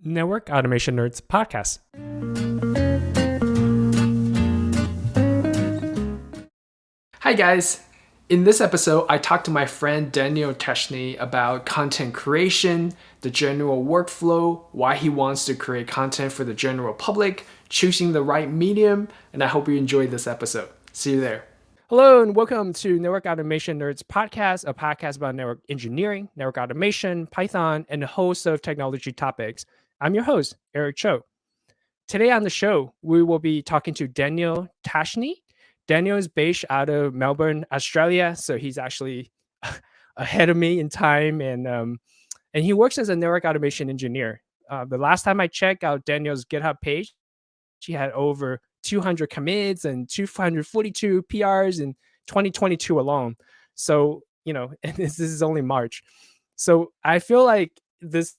Network Automation Nerds podcast. Hi, guys. In this episode, I talked to my friend Daniel Teycheney about content creation, the general workflow, why he wants to create content for the general public, choosing the right medium, and I hope you enjoyed this episode. See you there. Hello, and welcome to Network Automation Nerds podcast, a podcast about network engineering, network automation, Python, and a host of technology topics. I'm your host, Eric Cho. Today on the show, we will be talking to Daniel Teycheney. Daniel is based out of Melbourne, Australia, so he's actually ahead of me in time, and he works as a network automation engineer. The last time I checked out Daniel's GitHub page, he had over 200 commits and 242 PRs in 2022 alone. So, and this is only March. So I feel like this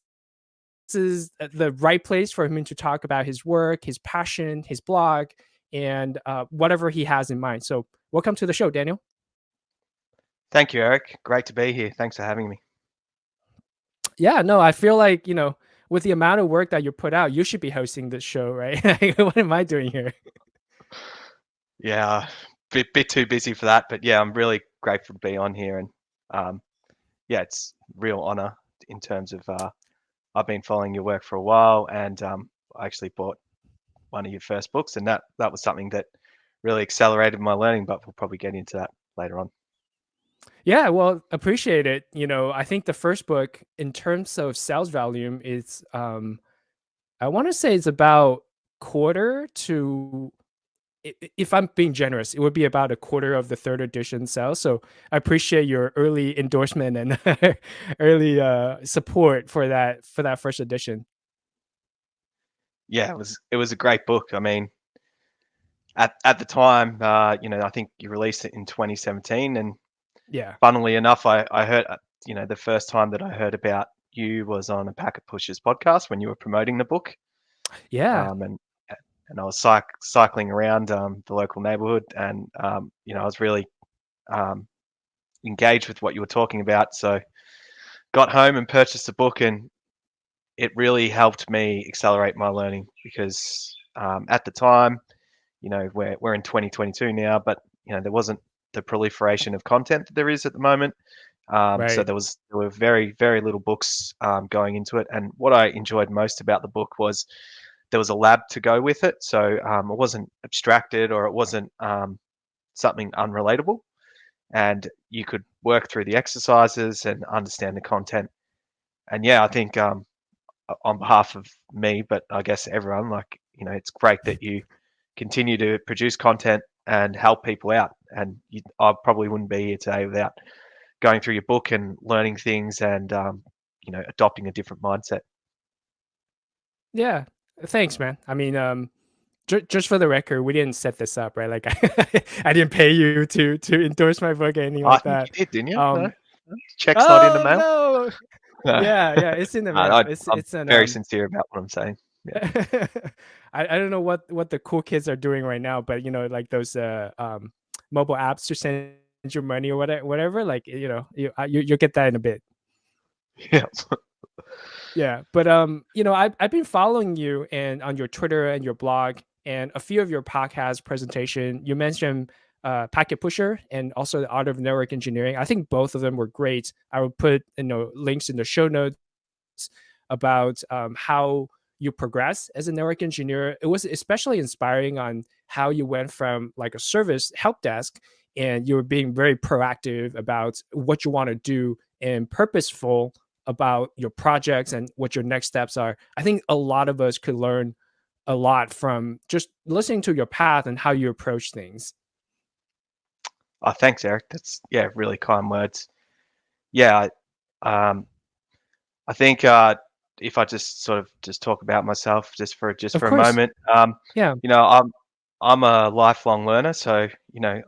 is the right place for him to talk about his work, his passion, his blog, and whatever he has in mind. So welcome to the show, Daniel. Thank you, Eric. Great to be here. Thanks for having me. Yeah, no, I feel like, with the amount of work that you put out, you should be hosting this show, right? What am I doing here? Yeah, bit too busy for that, but yeah, I'm really grateful to be on here, and yeah, it's real honor in terms of I've been following your work for a while, and I actually bought one of your first books, and that was something that really accelerated my learning, but we'll probably get into that later on. Yeah, well, appreciate it. I think the first book, in terms of sales volume, is I want to say it's about quarter to, if I'm being generous, it would be about a quarter of the third edition sales. So I appreciate your early endorsement and early support for that first edition. Yeah, it was a great book. I mean, at the time, I think you released it in 2017, and Yeah. funnily enough, I heard, the first time that I heard about you was on a Packet Pushers podcast when you were promoting the book. Yeah. And I was cycling around the local neighborhood, and I was really um, engaged with what you were talking about. So got home and purchased the book, and it really helped me accelerate my learning because at the time, we're in 2022 now, but there wasn't the proliferation of content that there is at the moment. So Right. there were very, very little books going into it. And what I enjoyed most about the book was there was a lab to go with it. So it wasn't abstracted, or it wasn't something unrelatable. And you could work through the exercises and understand the content. And yeah, I think on behalf of me, but I guess everyone, it's great that you continue to produce content and help people out. And I probably wouldn't be here today without going through your book and learning things and adopting a different mindset. Yeah. Thanks, man. I mean, just for the record, we didn't set this up, right? Like I didn't pay you to endorse my book or anything I like think you that. did, didn't you? No, Um, check's not in the oh mail. no. No. Yeah, it's in the mail. I'm It's an very sincere about what I'm saying. Yeah. I don't know what the cool kids are doing right now, but like those mobile apps to send your money or whatever, like you'll get that in a bit. Yeah. Yeah, but I've been following you and on your Twitter and your blog and a few of your podcast presentation. You mentioned Packet Pusher and also the Art of Network Engineering. I think both of them were great. I will put links in the show notes about how you progress as a network engineer. It was especially inspiring on how you went from like a service help desk and you were being very proactive about what you want to do and purposeful about your projects and what your next steps are. I think a lot of us could learn a lot from just listening to your path and how you approach things. Oh, thanks, Eric. That's really kind words. Yeah, um, I think if I just sort of just talk about myself just Of for a course. moment, Yeah. you know, I'm a lifelong learner, so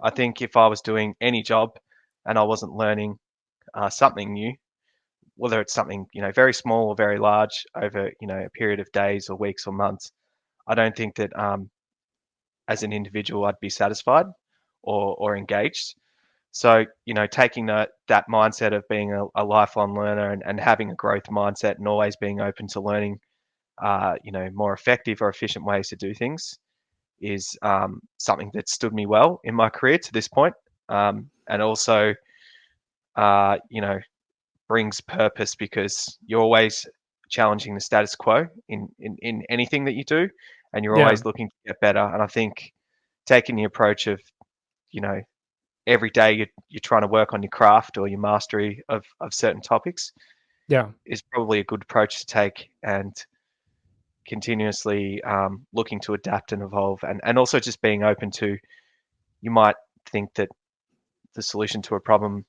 I think if I was doing any job and I wasn't learning something new, whether it's something very small or very large over a period of days or weeks or months, I don't think that as an individual I'd be satisfied or engaged. So, taking that mindset of being a lifelong learner and having a growth mindset and always being open to learning more effective or efficient ways to do things is something that stood me well in my career to this point, and also uh, you know brings purpose because you're always challenging the status quo in anything that you do, and you're Yeah. always looking to get better. And I think taking the approach of you know every day you're trying to work on your craft or your mastery of certain topics Yeah. is probably a good approach to take, and continuously looking to adapt and evolve, and also just being open to, you might think that the solution to a problem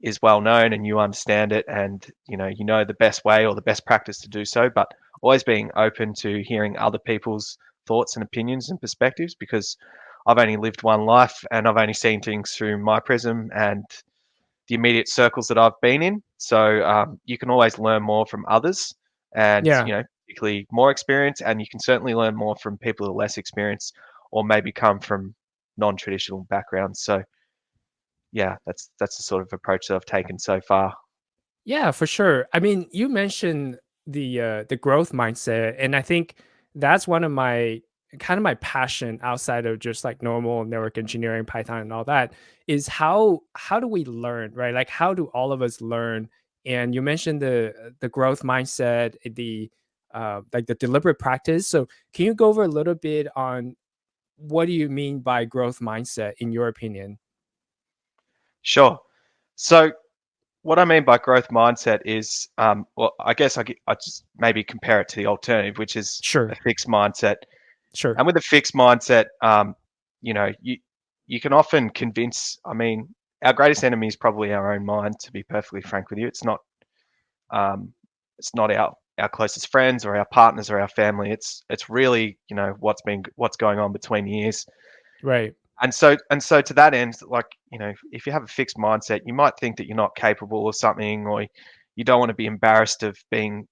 is well known and you understand it, and you know the best way or the best practice to do so, but always being open to hearing other people's thoughts and opinions and perspectives, because I've only lived one life and I've only seen things through my prism and the immediate circles that I've been in. So you can always learn more from others, and Yeah. particularly more experience, and you can certainly learn more from people who are less experienced or maybe come from non-traditional backgrounds. So yeah, that's the sort of approach that I've taken so far. Yeah, for sure. I mean, you mentioned the growth mindset, and I think that's one of my kind of my passion outside of just like normal network engineering, Python, and all that is how do we learn, right? Like, how do all of us learn? And you mentioned the growth mindset, the like the deliberate practice. So, can you go over a little bit on what do you mean by growth mindset in your opinion? Sure. So what I mean by growth mindset is, well, I guess I just maybe compare it to the alternative, which is a Sure, fixed mindset. sure, And with a fixed mindset, you can often convince. I mean, our greatest enemy is probably our own mind. To be perfectly frank with you, um, it's not our closest friends or our partners or our family. It's really what's going on between the ears. right, And so to that end, like if you have a fixed mindset, you might think that you're not capable of something, or you don't want to be embarrassed of being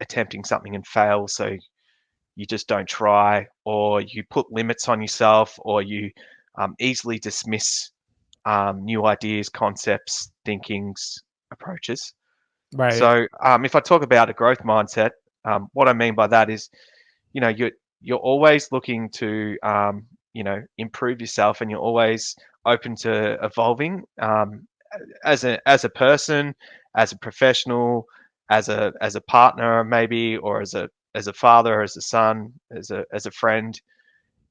attempting something and fail, so you just don't try, or you put limits on yourself, or you easily dismiss new ideas, concepts, thinkings, approaches. right, So if I talk about a growth mindset, what I mean by that is, you're always looking to improve yourself, and you're always open to evolving, as a person, as a professional, as a partner maybe, or as a father, as a son, as a friend.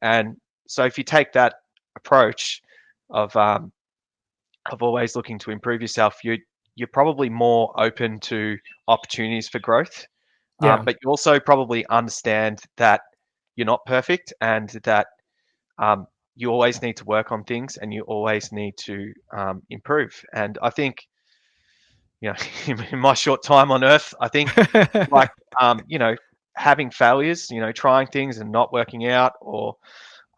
And so if you take that approach of always looking to improve yourself, you're probably more open to opportunities for growth, yeah, but you also probably understand that you're not perfect, and that um, you always need to work on things, and you always need to improve. And I think, in my short time on Earth, I think, like, having failures, trying things and not working out, or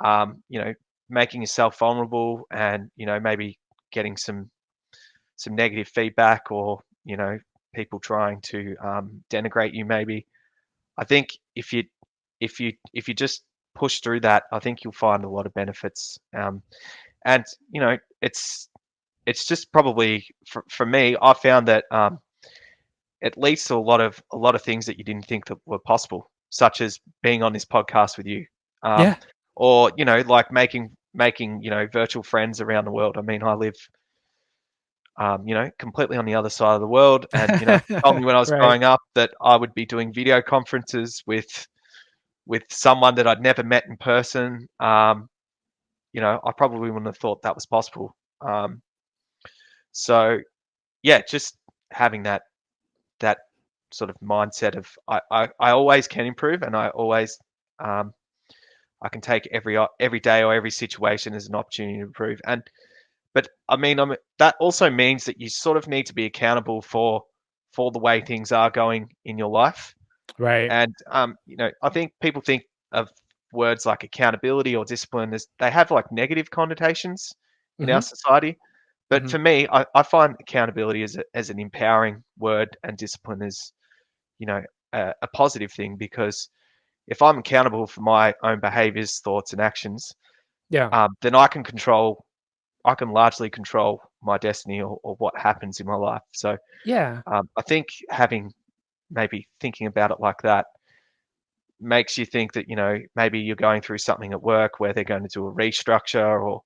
um, you know, making yourself vulnerable, and maybe getting some negative feedback, or people trying to denigrate you maybe. I think if you just push through that, I think you'll find a lot of benefits. And it's just probably for me, I found that it leads to a lot of things that you didn't think that were possible, such as being on this podcast with you, um, yeah. or like making virtual friends around the world. I mean, I live completely on the other side of the world. And if you told me when I was Right. growing up that I would be doing video conferences with someone that I'd never met in person, I probably wouldn't have thought that was possible. So yeah, just having that sort of mindset of I always can improve, and um, I can take every day or every situation as an opportunity to improve. But I mean, that also means that you sort of need to be accountable for the way things are going in your life. Right. And I think people think of words like accountability or discipline as they have like negative connotations in our Mhm, society. But mhm. for me, I find accountability as an empowering word, and discipline is you know a positive thing, because if I'm accountable for my own behaviors, thoughts, and actions, Yeah. then I can largely control my destiny, or what happens in my life. So Yeah. I think having maybe thinking about it like that makes you think that, maybe you're going through something at work where they're going to do a restructure, or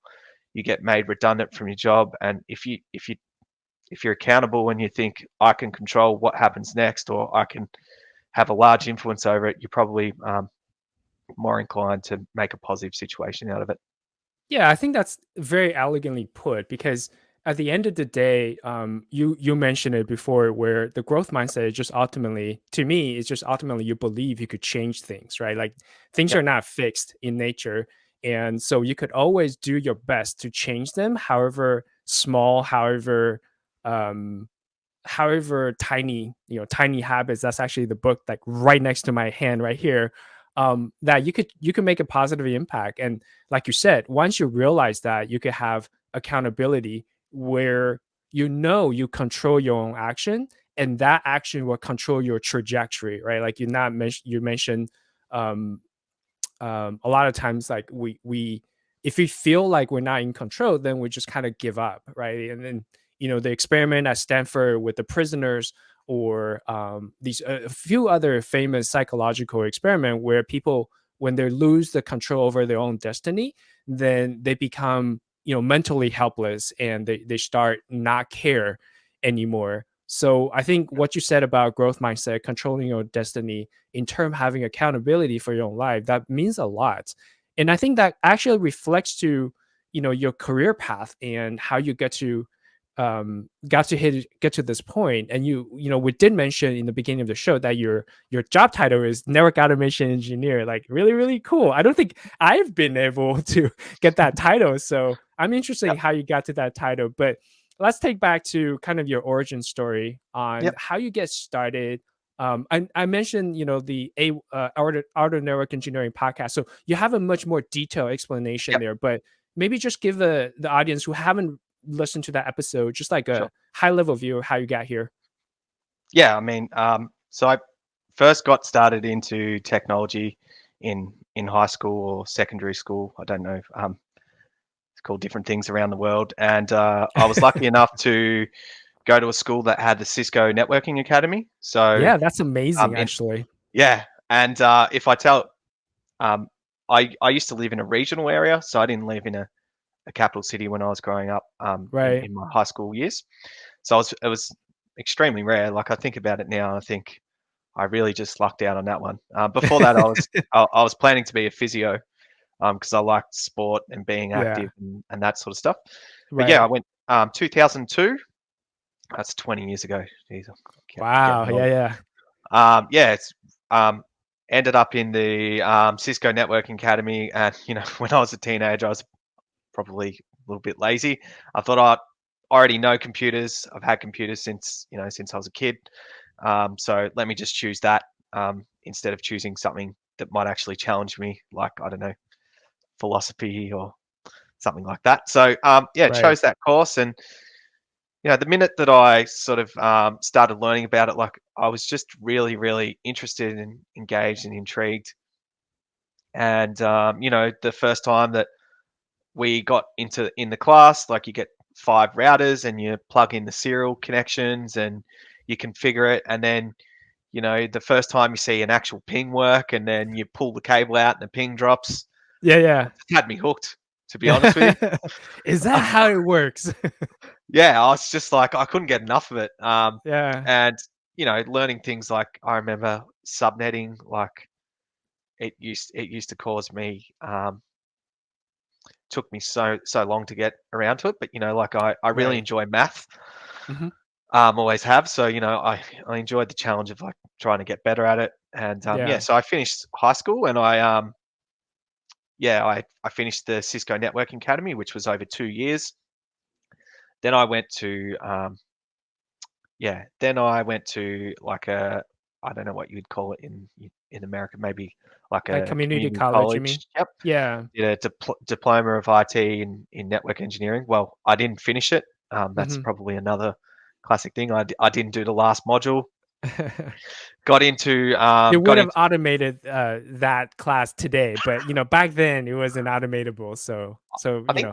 you get made redundant from your job. And if you're accountable and you think I can control what happens next, or I can have a large influence over it, you're probably more inclined to make a positive situation out of it. Yeah, I think that's very elegantly put because at the end of the day, you mentioned it before, where the growth mindset is just ultimately, to me, it's just ultimately you believe you could change things, right? Like things are Yep. not fixed in nature, and so you could always do your best to change them, however small, um, however tiny, tiny habits. That's actually the book like right next to my hand right here. That you could make a positive impact. And like you said, once you realize that, you could have accountability where you control your own action, and that action will control your trajectory, right? Like you mentioned, um a lot of times, like we if we feel like we're not in control, then we just kind of give up, right? And then the experiment at Stanford with the prisoners, or these a few other famous psychological experiment where people, when they lose the control over their own destiny, then they become mentally helpless, and they start not care anymore. So I think what you said about growth mindset, controlling your destiny, in term having accountability for your own life, that means a lot. And I think that actually reflects to your career path and how you get to this point. And we did mention in the beginning of the show that your job title is network automation engineer. Like really, really cool. I don't think I've been able to get that title, so I'm interested in Yep. how you got to that title. But let's take back to kind of your origin story on Yep. how you get started. I mentioned, the Art of Network Engineering podcast, so you have a much more detailed explanation Yep. there. But maybe just give the audience who haven't listened to that episode just like Sure. a high level view of how you got here. Yeah, I mean, so I first got started into technology in high school or secondary school. I don't know. It's called different things around the world, and I was lucky enough to go to a school that had the Cisco Networking Academy. So, Yeah, that's amazing, in actually. yeah, and if I tell, um, I used to live in a regional area, so I didn't live in a capital city when I was growing up, Right. in my high school years. So it was extremely rare. Like I think about it now, and I think I really just lucked out on that one. Before that, I was planning to be a physio, because I liked sport and being Yeah. active and that sort of stuff. But yeah, I Right. went 2002. That's 20 years ago. Jeez, I'm Wow. getting Yeah. old. Yeah. Yeah, it's ended up in the Cisco Networking Academy, and when I was a teenager, I was probably a little bit lazy. I thought I already know computers. I've had computers since I was a kid. So let me just choose that, instead of choosing something that might actually challenge me, like I don't know, philosophy or something like that. So yeah, Right. chose that course, and the minute that I sort of started learning about it, like I was just really, really interested and engaged and intrigued. And the first time that we got in the class, like you get 5 routers and you plug in the serial connections and you configure it, and then the first time you see an actual ping work, and then you pull the cable out and the ping drops, Yeah. it had me hooked, to be honest with you. Yeah. Is that how it works? Yeah, I was just like, I couldn't get enough of it. Yeah. And learning things like, I remember subnetting, like it used to cause me, took me so long to get around to it, but like I really Right. enjoy math. Hmm. Always have. So I enjoyed the challenge of like trying to get better at it. And yeah, Yeah. so I finished high school, and I finished the Cisco Networking Academy, which was over 2 years. Then I went to like a, I don't know what you'd call it in America, maybe like Like a community community college, you mean? college. Yep. Yeah. Did a diploma of IT in network engineering. Well, I didn't finish it. That's Hmm. probably another classic thing. I didn't do the last module. Got into They got would have into automated that class today, but back then it wasn't automatable. So I think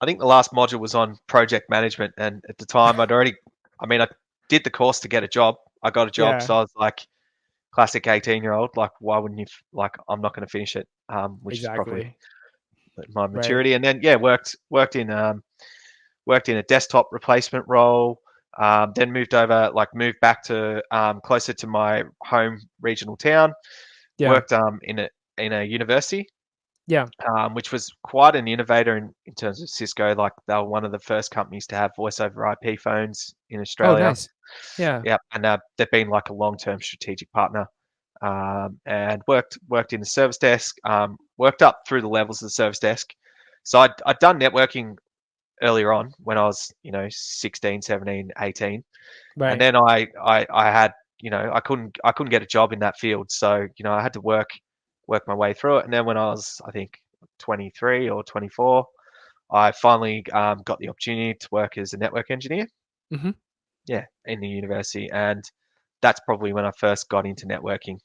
I think the last module was on project management, and at the time I mean, I did the course to get a job. I got a job, yeah. so I was like, classic 18-year-old. Like, why wouldn't you? Like, I'm not going to finish it, which is probably Exactly. my Right. maturity. And then yeah, worked in a desktop replacement role. Then moved back to closer to my home regional town. Yeah. Worked in a university, Yeah. which was quite an innovator in terms of Cisco. Like they were one of the first companies to have voice over IP phones in Oh, Australia. nice. Yeah. Yeah, and they've been like a long-term strategic partner. And worked in the service desk. Worked up through the levels of the service desk. So I'd done networking earlier on when I was, 16, 17, 18. And Right. then I had, I couldn't get a job in that field. So, I had to work my way through it. And then when I was, I think, 23 or 24, I finally got the opportunity to work as a network engineer. Hmm. Yeah, in the university. And that's probably when I first got into networking.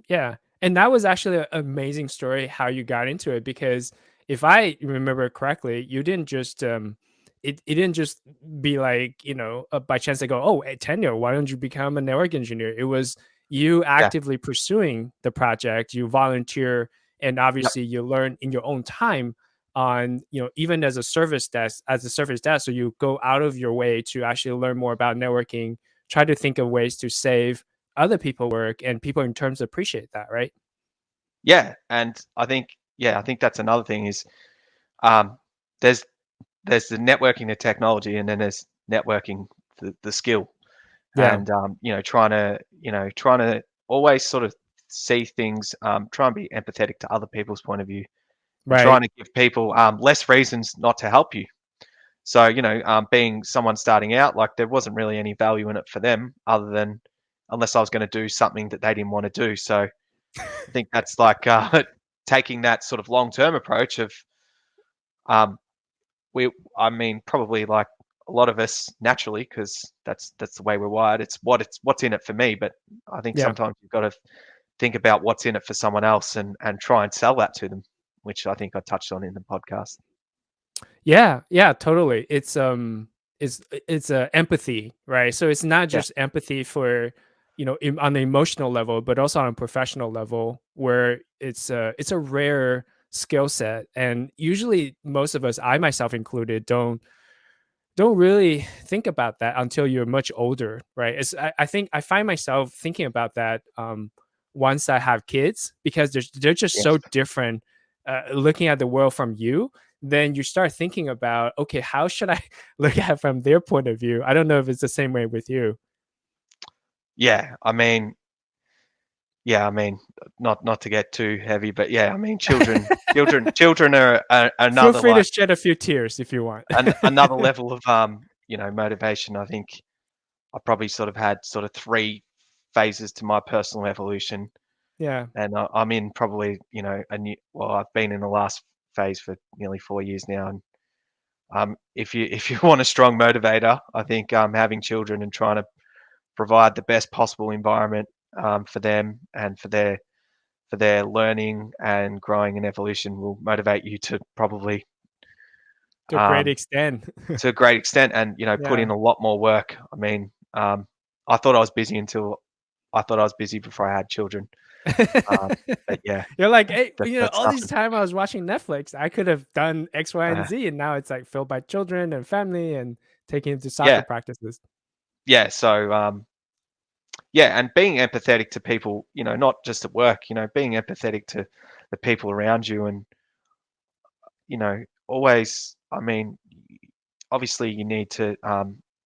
Yeah. And that was actually an amazing story how you got into it, because if I remember correctly, you didn't just it didn't just be like, by chance they go, "Oh, hey, Tenyo, why don't you become a network engineer?" It was you Yeah. actively pursuing the project, you volunteer, and Yep. obviously you learn in your own time on, even as a service desk, so you go out of your way to actually learn more about networking, try to think of ways to save other people work, and people in terms appreciate that, right? Yeah. And I think that's another thing is um, there's there's the networking, the technology, and then there's networking, the skill. Yeah. And trying to always sort of see things, try and be empathetic to other people's point of view, and trying Right. to give people less reasons not to help you. So being someone starting out, like there wasn't really any value in it for them other than unless I was going to do something that they didn't want to do. So I think that's like taking that sort of long term approach of um, we I mean probably like a lot of us naturally, because that's the way we're wired. It's what's in it for me. But I think Yeah. sometimes you've got to think about what's in it for someone else and try and sell that to them, which I think I touched on in the podcast. Yeah, yeah, totally. It's empathy, right? So it's not Yeah. just empathy for, on the emotional level, but also on a professional level, where it's a rare skill set, and usually most of us, I myself included, don't really think about that until you're much older, right? I think I find myself thinking about that once I have kids, because they're just so Yes. different. Looking at the world from you, then you start thinking about, okay, how should I look at it from their point of view? I don't know if it's the same way with you. Yeah. I mean, not to get too heavy, but yeah, I mean, children are Feel another free to like shed a few tears if you want. another level of motivation. I think I probably sort of had sort of three phases to my personal evolution, Yeah, and I'm in probably a new. Well, I've been in the last phase for nearly 4 years now, and if you want a strong motivator, I think having children and trying to provide the best possible environment for them and for their learning and growing and evolution will motivate you to probably to a great um, extent. to a great extent, and put Yeah. in a lot more work. I mean, I thought I was busy until I thought I was busy before I had children. Um, but yeah, You're like, hey, that's all this nothing. time I was watching Netflix, I could have done X, Y, and Uh, Z, and now it's like filled by children and family and taking them to soccer yeah, practices. yeah. So yeah, and being empathetic to people, not just at work, being empathetic to the people around you, and always. I mean, obviously you need to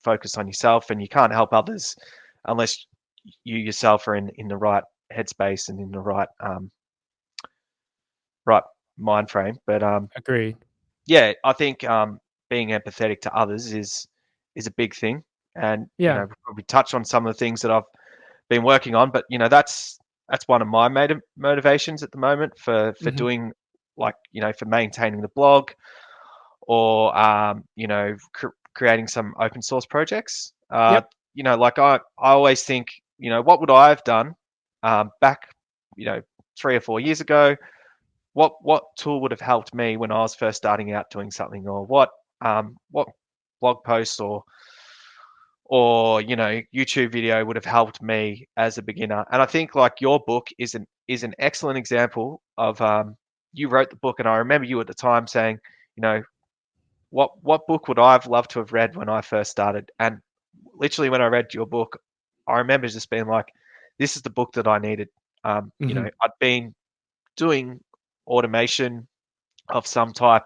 focus on yourself, and you can't help others unless you yourself are in the right headspace and in the right mind frame. But Agreed. yeah, I think being empathetic to others is a big thing, and Yeah. we'll probably touch on some of the things that I've been working on. But that's one of my motivations at the moment for Mhm. doing like for maintaining the blog or creating some open source projects. Yep. Like I always think, what would I have done back, 3 or 4 years ago? What tool would have helped me when I was first starting out doing something, or what blog post or or YouTube video would have helped me as a beginner. And I think like your book is an excellent example of you wrote the book, and I remember you at the time saying, you know, what book would I have loved to have read when I first started? And literally when I read your book, I remember just being like, this is the book that I needed. Hmm. I'd been doing automation of some type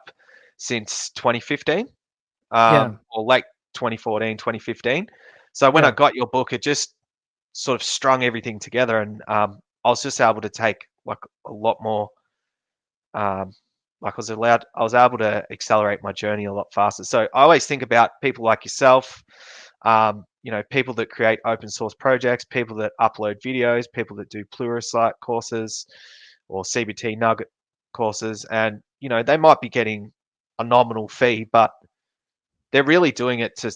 since 2015, Yeah, or late 2014, 2015. So when I yeah, got your book, it just sort of strung everything together, and I was just able to take like a lot more. Um, like I was able to accelerate my journey a lot faster. So I always think about people like yourself, people that create open source projects, people that upload videos, people that do Pluralsight courses or CBT Nugget courses, and they might be getting a nominal fee, but they're really doing it to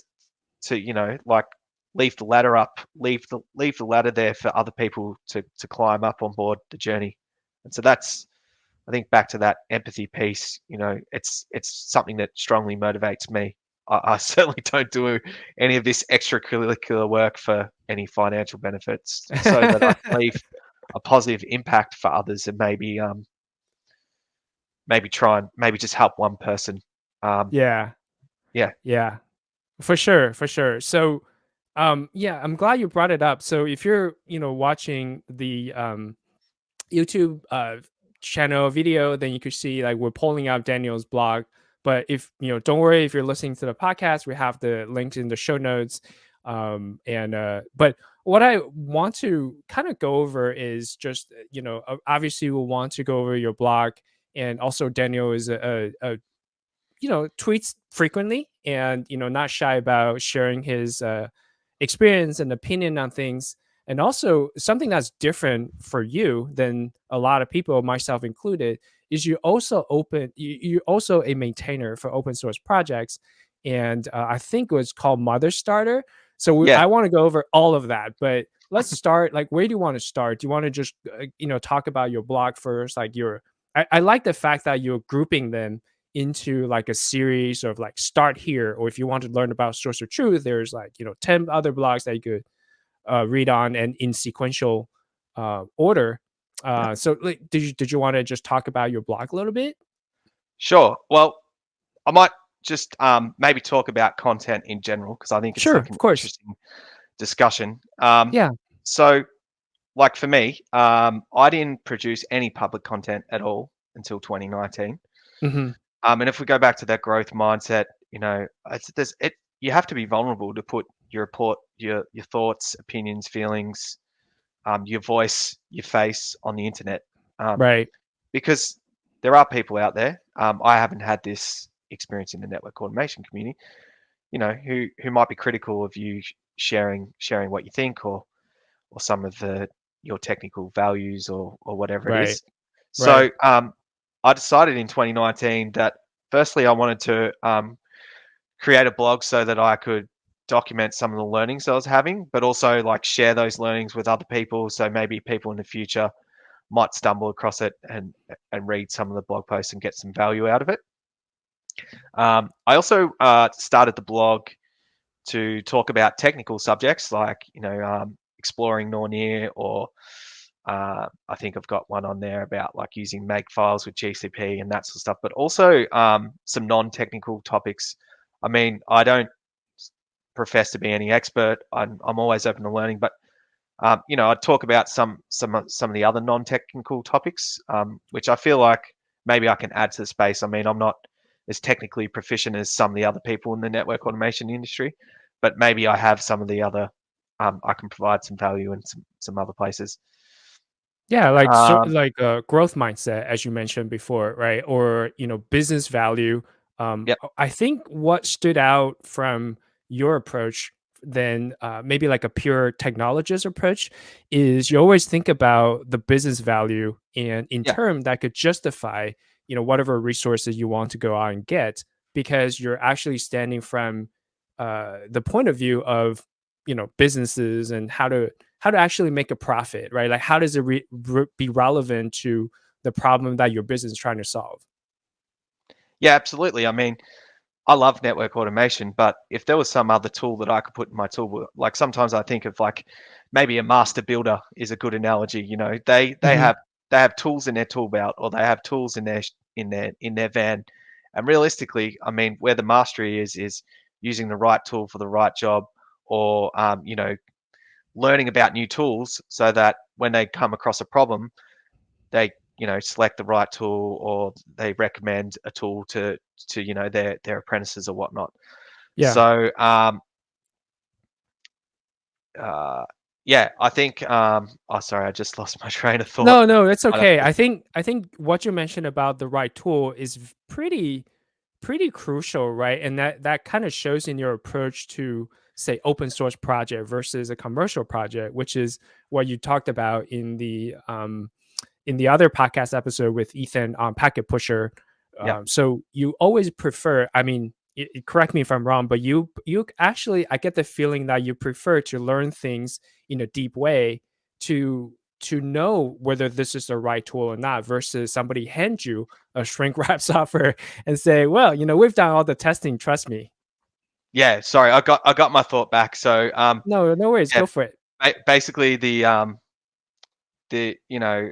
like leave the ladder up, leave the ladder there for other people to climb up on board the journey. And so that's, I think, back to that empathy piece. It's something that strongly motivates me. I certainly don't do any of this extracurricular work for any financial benefits. It's so that I can leave a positive impact for others, and maybe try and maybe just help one person. Um, yeah, yeah, yeah. For sure, for sure. So, yeah, I'm glad you brought it up. So, if you're, watching the YouTube channel video, then you could see like we're pulling out Daniel's blog. But if don't worry if you're listening to the podcast, we have the links in the show notes. And but what I want to kind of go over is just obviously we'll want to go over your blog, and also Daniel is a tweets frequently, and not shy about sharing his experience and opinion on things. And also something that's different for you than a lot of people, myself included, is you're also a maintainer for open source projects. And I think it was called Mother Starter. So yeah, I want to go over all of that, but let's start. Like, where do you want to start? Do you want to just talk about your blog first? Like I like the fact that you're grouping them into like a series of like start here, or if you want to learn about source of truth, there's like 10 other blogs that you could read on, and in sequential order. yeah. So like, did you want to just talk about your blog a little bit? Sure. Well, I might just maybe talk about content in general, because I think it's Sure, like an of course. interesting discussion. Yeah. So, like for me, I didn't produce any public content at all until 2019. Hmm. And if we go back to that growth mindset, you have to be vulnerable to put your thoughts, opinions, feelings, your voice, your face on the internet, um, Right. because there are people out there. I haven't had this experience in the network automation community, who might be critical of you sharing what you think, or some of your technical values, or whatever it Right. is. Right. So I decided in 2019 that firstly I wanted to create a blog so that I could document some of the learnings I was having, but also like share those learnings with other people. So maybe people in the future might stumble across it and read some of the blog posts and get some value out of it. I also started the blog to talk about technical subjects like exploring Nornir, or I think I've got one on there about like using make files with GCP and that sort of stuff, but also some non-technical topics. I mean, I don't profess to be any expert. I'm always open to learning, but I talk about some of the other non-technical topics, which I feel like maybe I can add to the space. I mean, I'm not as technically proficient as some of the other people in the network automation industry, but maybe I have some of the other. I can provide some value in some other places. Yeah, like so, Um, like a growth mindset, as you mentioned before, right? Or business value. yep, I think what stood out from your approach than maybe like a pure technologist approach is you always think about the business value, and in yeah, term that could justify whatever resources you want to go out and get, because you're actually standing from the point of view of businesses, and how to actually make a profit, right? Like, how does it be relevant to the problem that your business is trying to solve? yeah, absolutely. I mean, I love network automation, but if there was some other tool that I could put in my tool, like sometimes I think of like maybe a master builder is a good analogy. You know, Hmm. they have tools in their tool belt, or they have tools in their van. And realistically, I mean, where the mastery is using the right tool for the right job, or you know, learning about new tools so that when they come across a problem, they, you know, select the right tool, or they recommend a tool to you know, their apprentices or whatnot. Yeah. So uh, yeah, I think oh, sorry, I just lost my train of thought. No, no, it's I'd have okay. to, I think what you mentioned about the right tool is pretty crucial, right? And that kind of shows in your approach to, say, open source project versus a commercial project, which is what you talked about in the other podcast episode with Ethan on Packet Pusher. yeah, So you always prefer, I mean, correct me if I'm wrong, but you actually, I get the feeling that you prefer to learn things in a deep way to know whether this is the right tool or not, versus somebody hand you a shrink wrap software and say, well, we've done all the testing, trust me. yeah. Sorry, I got my thought back. So No, no worries, yeah, go for it. basically the you know,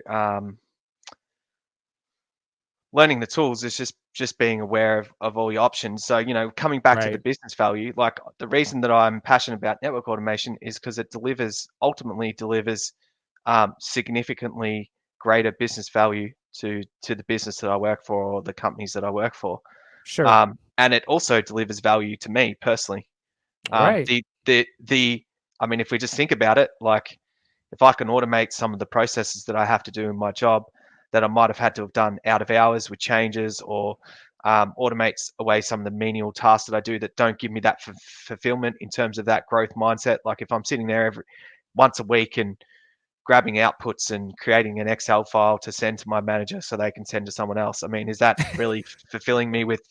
learning the tools is just being aware of all the options. So, you know, coming back to the Right. business value, like the reason that I'm passionate about network automation is because it ultimately delivers significantly greater business value to the business that I work for, or the companies that I work for. Sure. And it also delivers value to me personally. Right. The I mean, if we just think about it, like if I can automate some of the processes that I have to do in my job that I might have had to have done out of hours with changes, or automates away some of the menial tasks that I do that don't give me that fulfillment in terms of that growth mindset. Like if I'm sitting there once a week and grabbing outputs and creating an Excel file to send to my manager so they can send to someone else. I mean, is that really fulfilling me with?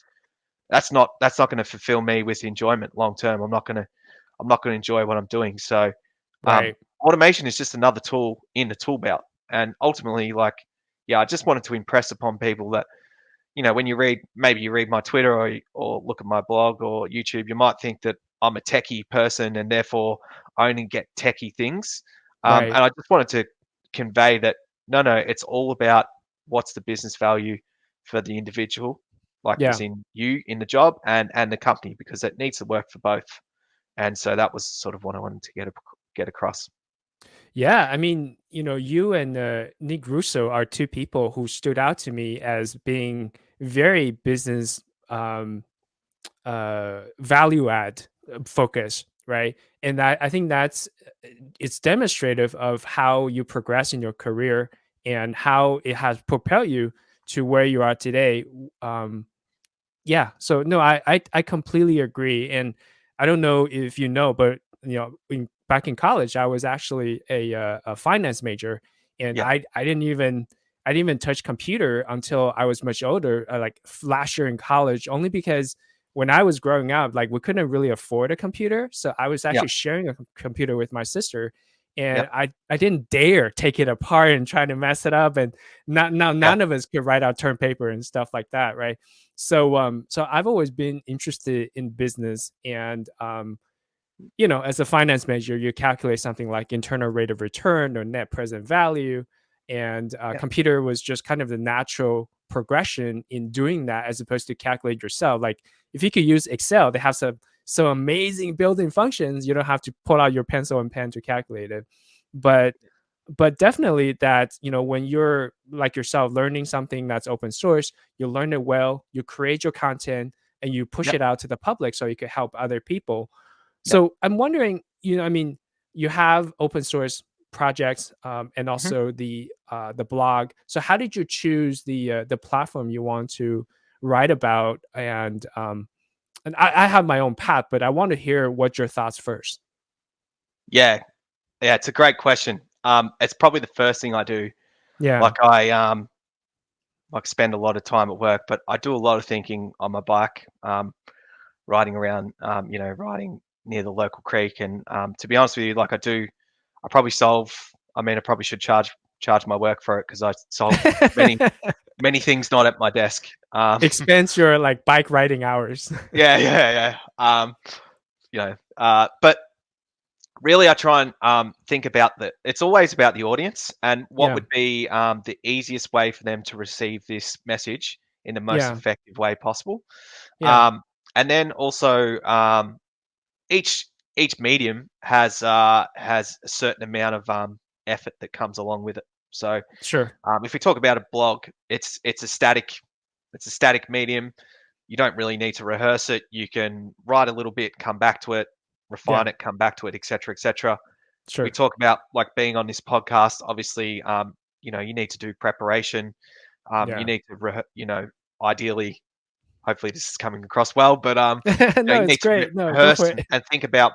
That's not going to fulfill me with enjoyment long term. I'm not going to enjoy what I'm doing. So Right. automation is just another tool in the tool belt. And ultimately, like, yeah, I just wanted to impress upon people that, you know, when maybe you read my Twitter, or look at my blog or YouTube, you might think that I'm a techie person and therefore I only get techie things. Right. And I just wanted to convey that no, it's all about what's the business value for the individual, like as Yeah. in you in the job, and the company, because it needs to work for both. And so that was sort of what I wanted to get across. Yeah, I mean, you and Nick Russo are two people who stood out to me as being very business value add focus, right? And I think it's demonstrative of how you progress in your career and how it has propelled you to where you are today. Yeah. So no, I completely agree, and I don't know if you know, but back in college, I was actually a finance major, and Yeah, I didn't even touch computer until I was much older, like last year in college, only because when I was growing up, like we couldn't really afford a computer, so I was yeah, actually sharing a computer with my sister. yeah, And I didn't dare take it apart and try to mess it up, and not now yeah, none of us could write out term paper and stuff like that, right? So I've always been interested in business, and as a finance major, you calculate something like internal rate of return or net present value, and yeah, computer was just kind of the natural progression in doing that, as opposed to calculate yourself. Like if you could use Excel, they have some amazing built-in functions. You don't have to pull out your pencil and pen to calculate it, but definitely that, when you're like yourself learning something that's open source, you learn it well, you create your content, and you push yeah, it out to the public so you can help other people. yeah. So I'm wondering, I mean, you have open source projects, and Mhm. also the blog. So how did you choose the platform you want to write about? And I have my own path, but I want to hear what your thoughts first. Yeah, yeah, it's a great question. It's probably the first thing I do. Yeah. Like I like spend a lot of time at work, but I do a lot of thinking on my bike, riding around, you know, riding near the local creek. And to be honest with you, like I probably solve. I mean, I probably should charge my work for it because I solve many Many things not at my desk. Expense your like bike riding hours. Yeah. But really, I try and think about it's always about the audience and what Yeah. would be the easiest way for them to receive this message in the most Yeah. effective way possible. Yeah. And then also, each medium has a certain amount of effort that comes along with it. So Sure. if we talk about a blog, it's a static medium. You don't really need to rehearse it. You can write a little bit, come back to it, refine Yeah. it, come back to it, etc., etc. We Sure. talk about like being on this podcast. Obviously, you need to do preparation. You Yeah. need to, ideally, hopefully this is coming across well, but No, you it's need to great. No, go rehearse for it. and think about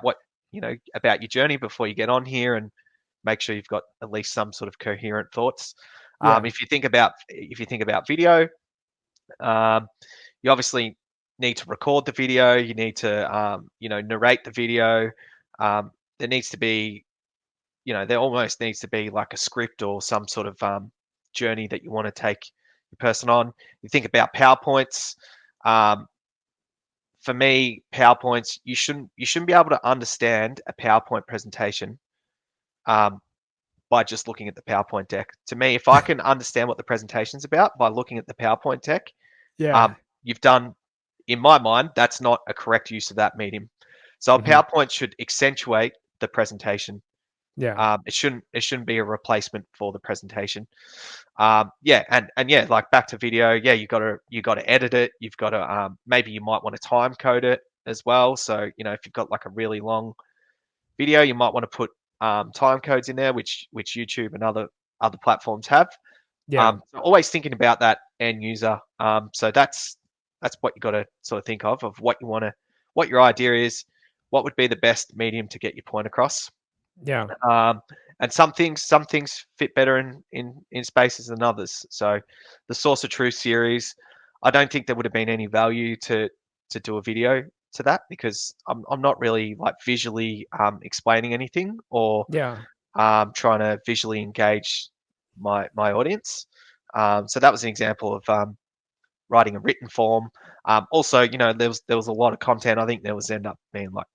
about your journey before you get on here, and make sure you've got at least some sort of coherent thoughts. Yeah. If you think about video, um, you obviously need to record the video. You need to narrate the video. There needs to be there almost needs to be like a script or some sort of journey that you want to take your person on. You think about PowerPoints. Um, for me, PowerPoints, you shouldn't be able to understand a PowerPoint presentation um, by just looking at the PowerPoint deck. To me, if I can understand what the presentation's about by looking at the PowerPoint deck, Yeah. you've done, in my mind, that's not a correct use of that medium. So a Hmm. PowerPoint should accentuate the presentation. Yeah. It shouldn't be a replacement for the presentation. And yeah, like back to video. Yeah, you got to edit it. You've got to maybe you might want to time code it as well. So if you've got like a really long video, you might want to put time codes in there, which YouTube and other platforms have. Yeah. So always thinking about that end user. So that's what you got to sort of think of what your idea is, what would be the best medium to get your point across. Yeah. Um, and some things fit better in spaces than others. So the Source of Truth series, I don't think there would have been any value to do a video to that, because I'm not really like visually explaining anything, or Yeah. trying to visually engage my audience. So that was an example of writing a written form. Also, there was a lot of content. I think there was end up being like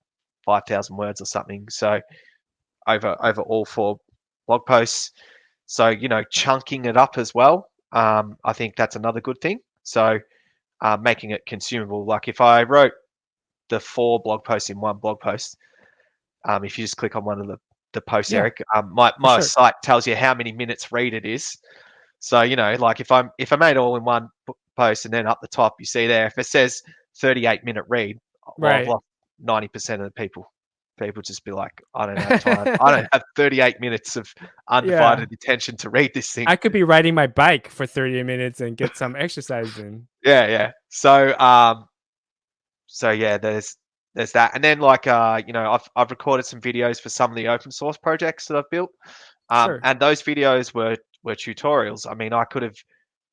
5,000 words or something. So over all 4 blog posts. So chunking it up as well. I think that's another good thing. So making it consumable. Like if I wrote the 4 blog posts in one blog post, if you just click on one of the posts, Yeah. Eric, my For my sure. site tells you how many minutes read it is. So like if I made it all in one post, and then up the top you see there, if it says 38-minute read, well, I've Right. lost 90% of the people. People just be like, I don't have time. I don't have 38 minutes of Yeah. undivided attention to read this thing. I could be riding my bike for 30 minutes and get some exercise in. Yeah. So yeah, there's that, and then like I've recorded some videos for some of the open source projects that I've built, Sure. and those videos were tutorials. I mean, I could have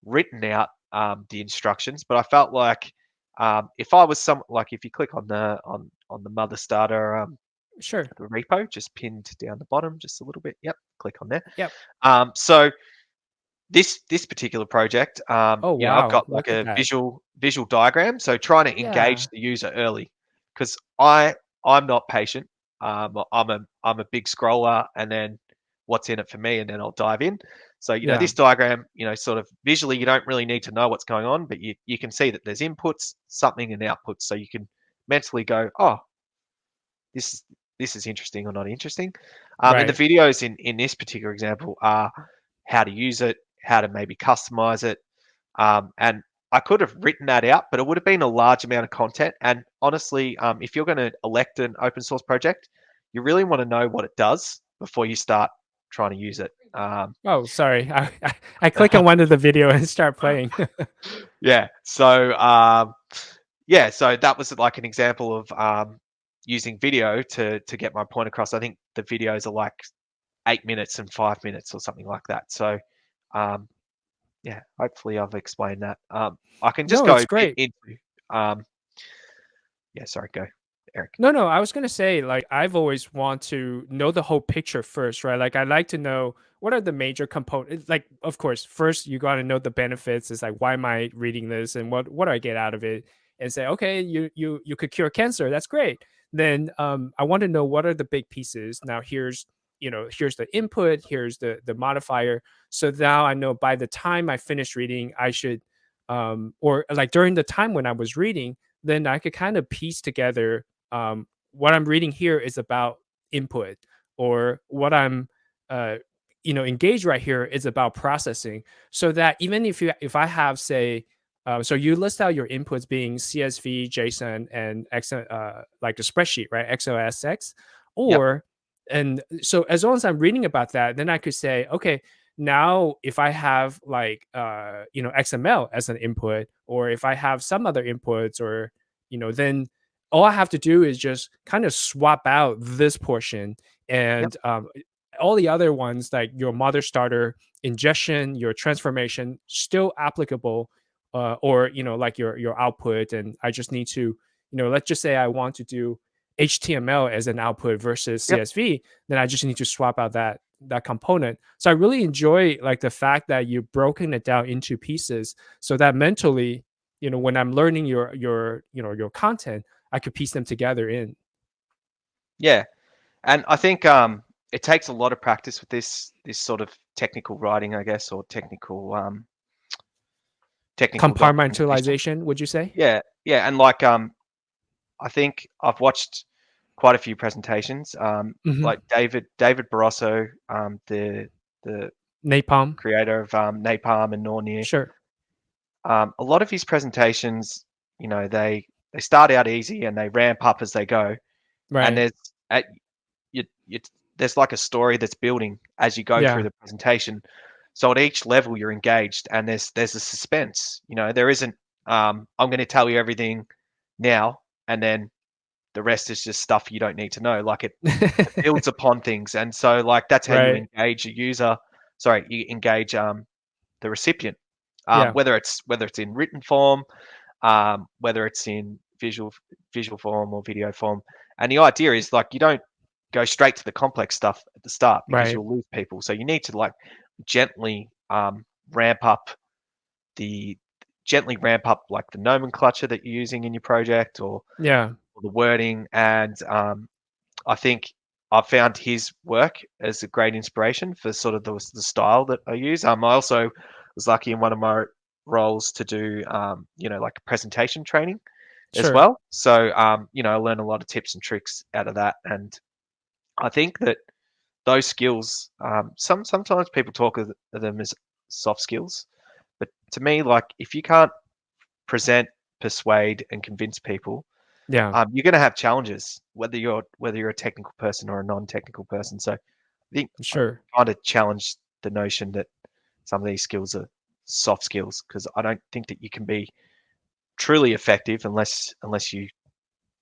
written out the instructions, but I felt like if I was if you click on the Mother Starter Sure. the repo, just pinned down the bottom, just a little bit. Yep, click on there. Yep. So this particular project, Oh, I've wow. got like Look at a that. visual diagram. So trying to engage Yeah. the user early, because I'm not patient. I'm a big scroller, and then what's in it for me, and then I'll dive in. So Yeah. this diagram, sort of visually, you don't really need to know what's going on, but you can see that there's inputs, something, and outputs. So you can mentally go, oh, this this is interesting or not interesting. And the Right. videos in this particular example are how to use it, how to maybe customize it, and I could have written that out, but it would have been a large amount of content. And honestly, if you're going to elect an open source project, you really want to know what it does before you start trying to use it. Oh, sorry. I click on one of the video and start playing. Yeah. So that was like an example of using video to get my point across. I think the videos are like 8 minutes and 5 minutes or something like that. So um, yeah, hopefully I've explained that. I can just No, go it's a bit great. into um, yeah. Sorry, go. Eric. No, I was gonna say, like, I've always want to know the whole picture first, right? Like, I like to know what are the major components. Like, of course, first you gotta know the benefits. It's like, why am I reading this, and what do I get out of it? And say, okay, you could cure cancer. That's great. Then, I want to know what are the big pieces. Now, here's the input. Here's the modifier. So now I know by the time I finish reading, I should, or like during the time when I was reading, then I could kind of piece together what I'm reading here is about input, or what I'm uh, engaged right here is about processing. So that even if I have, say, so you list out your inputs being CSV, JSON, and like the spreadsheet, right? XOSX, Yep. or and so as long as I'm reading about that, then I could say, okay, now if I have like XML as an input, or if I have some other inputs, or then all I have to do is just kind of swap out this portion, Yep. and all the other ones, like your mother starter, ingestion, your transformation, still applicable, or like your output. And I just need to, let's just say I want to do HTML as an output versus Yep. CSV, then I just need to swap out that component. So I really enjoy like the fact that you've broken it down into pieces, so that mentally, when I'm learning your content, I could piece them together in. Yeah. And I think it takes a lot of practice with this sort of technical writing, I guess, or technical documentation. Compartmentalization, would you say? Yeah, yeah, and like I think I've watched quite a few presentations. Hmm. Like David Barroso, the Napalm. creator of Napalm and Nornir. Sure. A lot of his presentations, they start out easy and they ramp up as they go, and Right. at you, there's like a story that's building as you go through Yeah. the presentation. So at each level you're engaged, and there's a suspense. There isn't I'm going to tell you everything now, and then the rest is just stuff you don't need to know. Like it builds upon things, and so like that's how you Right. engage a user. Sorry, you engage the recipient, Yeah. whether it's in written form, whether it's in visual form or video form. And the idea is like you don't go straight to the complex stuff at the start because Right. you'll lose people. So you need to like gently ramp up the ramp up like the nomenclature that you're using in your project, Yeah. or the wording. And I think I've found his work as a great inspiration for sort of the style that I use. I also was lucky in one of my roles to do like presentation training as Sure. well. So I learned a lot of tips and tricks out of that. And I think that those skills, sometimes people talk of them as soft skills, but to me, like if you can't present, persuade, and convince people, Yeah. you're going to have challenges, whether you're a technical person or a non-technical person. So I think I Sure. kind of challenge the notion that some of these skills are soft skills, because I don't think that you can be truly effective unless you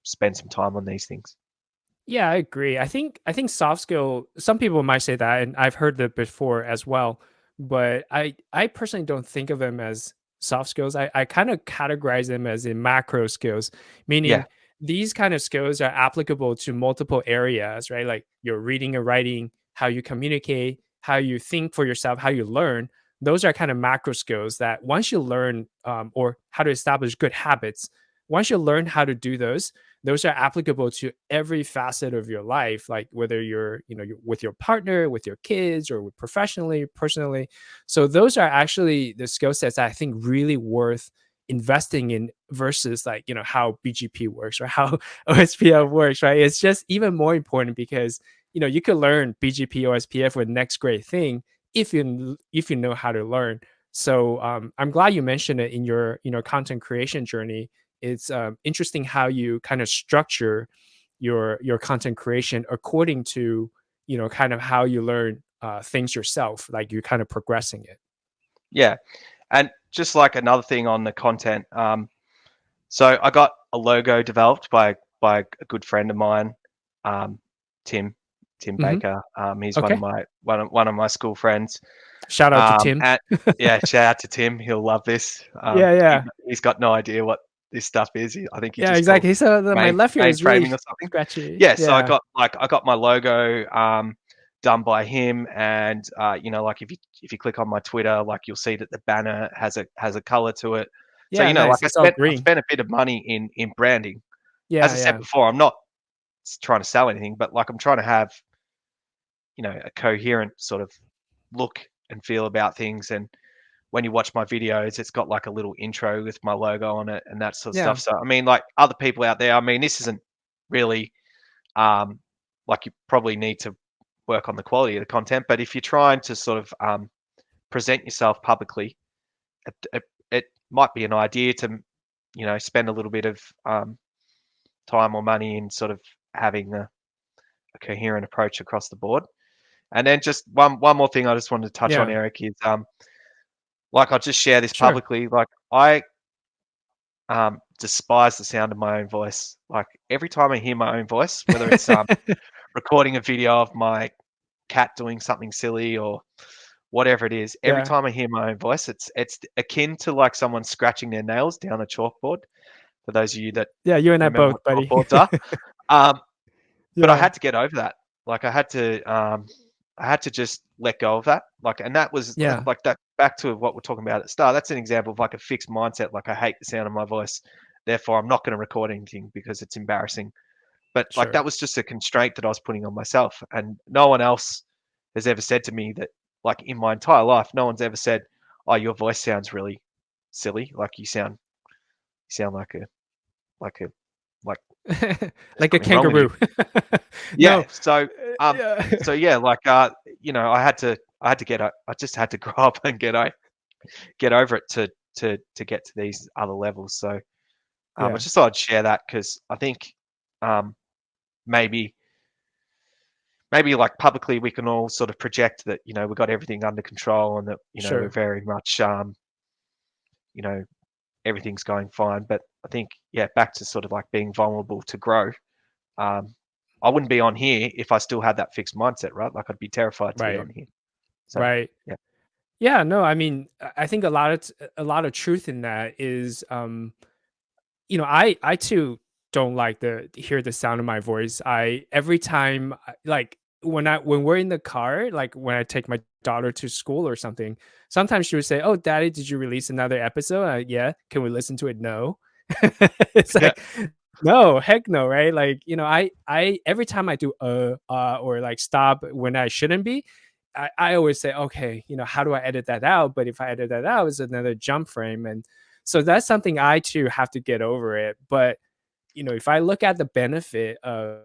spend some time on these things. Yeah, I agree. I think soft skill, some people might say that, and I've heard that before as well, but I personally don't think of them as soft skills. I kind of categorize them as in macro skills, Yeah, meaning these kind of skills are applicable to multiple areas, right? Like your reading and writing, how you communicate, how you think for yourself, how you learn. Those are kind of macro skills that once you learn, or how to establish good habits, once you learn how to do those are applicable to every facet of your life, like whether you're with your partner, with your kids, or with professionally, personally. So those are actually the skill sets that I think really worth investing in, versus like how BGP works or how OSPF works, right? It's just even more important because you could learn BGP OSPF with next great thing if you know how to learn. So I'm glad you mentioned it in your content creation journey. It's interesting how you kind of structure your content creation according to kind of how you learn things yourself, like you're kind of progressing it. yeah. And just like another thing on the content, so I got a logo developed by a good friend of mine, um, Tim Tim Hmm. Baker. He's Okay. one of my school friends. Shout out to Tim. And yeah, shout out to Tim. He'll love this. Yeah, He, yeah. he's got no idea this stuff is. I think he Yeah, just called exactly. So my left ear is mainframing really or something. scratchy. Yeah, so Yeah. I got my logo done by him, and you know, like if you click on my Twitter, like you'll see that the banner has a color to it. So Yeah, you know, like nice. It's all I green. spent a bit of money in branding. As Yeah, I said yeah. before, I'm not trying to sell anything, but like I'm trying to have, you know, a coherent sort of look and feel about things. And when you watch my videos, it's got like a little intro with my logo on it and that sort of Yeah. stuff. So I mean, like other people out there, I mean, this isn't really um, like you probably need to work on the quality of the content, but if you're trying to sort of present yourself publicly, it might be an idea to, you know, spend a little bit of time or money in sort of having a coherent approach across the board. And then just one more thing I just wanted to touch on, Yeah. Eric, is like I'll just share this Sure. publicly. Like I despise the sound of my own voice. Like every time I hear my own voice, whether it's recording a video of my cat doing something silly or whatever it is, every Yeah. time I hear my own voice, it's akin to like someone scratching their nails down a chalkboard. For those of you that Yeah, you and I remember both, what buddy. chalkboards are, um, but I Yeah. had to get over that. Like I had to just let go of that. Like, and that was Yeah. like that back to what we're talking about at the start. That's an example of like a fixed mindset. Like I hate the sound of my voice, therefore I'm not going to record anything because it's embarrassing. But like Sure. that was just a constraint that I was putting on myself, and no one else has ever said to me that. Like in my entire life, no one's ever said, "Oh, your voice sounds really silly. Like you sound like a like there's Like a something wrong with you." kangaroo. No. Yeah. So Yeah. so yeah, like you know, I had to I just had to grow up and get over it to get to these other levels. So I Yeah. just thought I'd share that because I think um maybe like publicly we can all sort of project that, you know, we've got everything under control and that, you know, we're Sure. very much you know, everything's going fine. But I think, yeah, back to sort of like being vulnerable to grow. Um, I wouldn't be on here if I still had that fixed mindset, right? Like I'd be terrified to be Right. on here. So Right. yeah, Yeah, no, I mean, I think a lot of truth in that is I too don't like the hear the sound of my voice. I every time like when we're in the car, like when I take my daughter to school or something, sometimes she would say, "Oh, daddy, did you release another episode?" Yeah. Can we listen to it? No. It's yeah, like no, heck no, right? Like, I every time I do or like stop when I shouldn't be, I always say, okay, how do I edit that out? But if I edit that out, it's another jump frame. And so that's something I too have to get over it. But if I look at the benefit of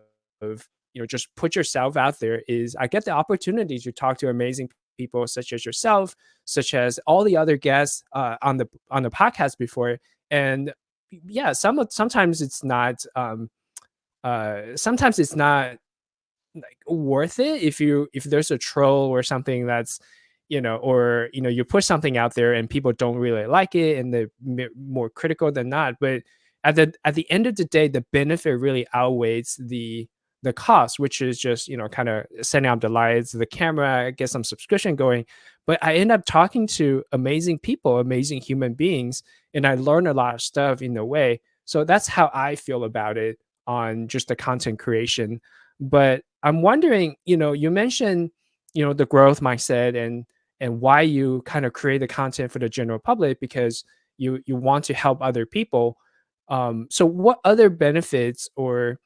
just put yourself out there, is I get the opportunity to talk to amazing people such as yourself, such as all the other guests on the podcast before. And yeah, sometimes it's not like worth it if there's a troll or something that's or you put something out there and people don't really like it and they're more critical than not. But at the end of the day, the benefit really outweighs the cost, which is just kind of setting up the lights, the camera, get some subscription going. But I end up talking to amazing people, amazing human beings, and I learn a lot of stuff in a way. So that's how I feel about it on just the content creation. But I'm wondering, you mentioned, the growth mindset and why you kind of create the content for the general public because you want to help other people. So what other benefits or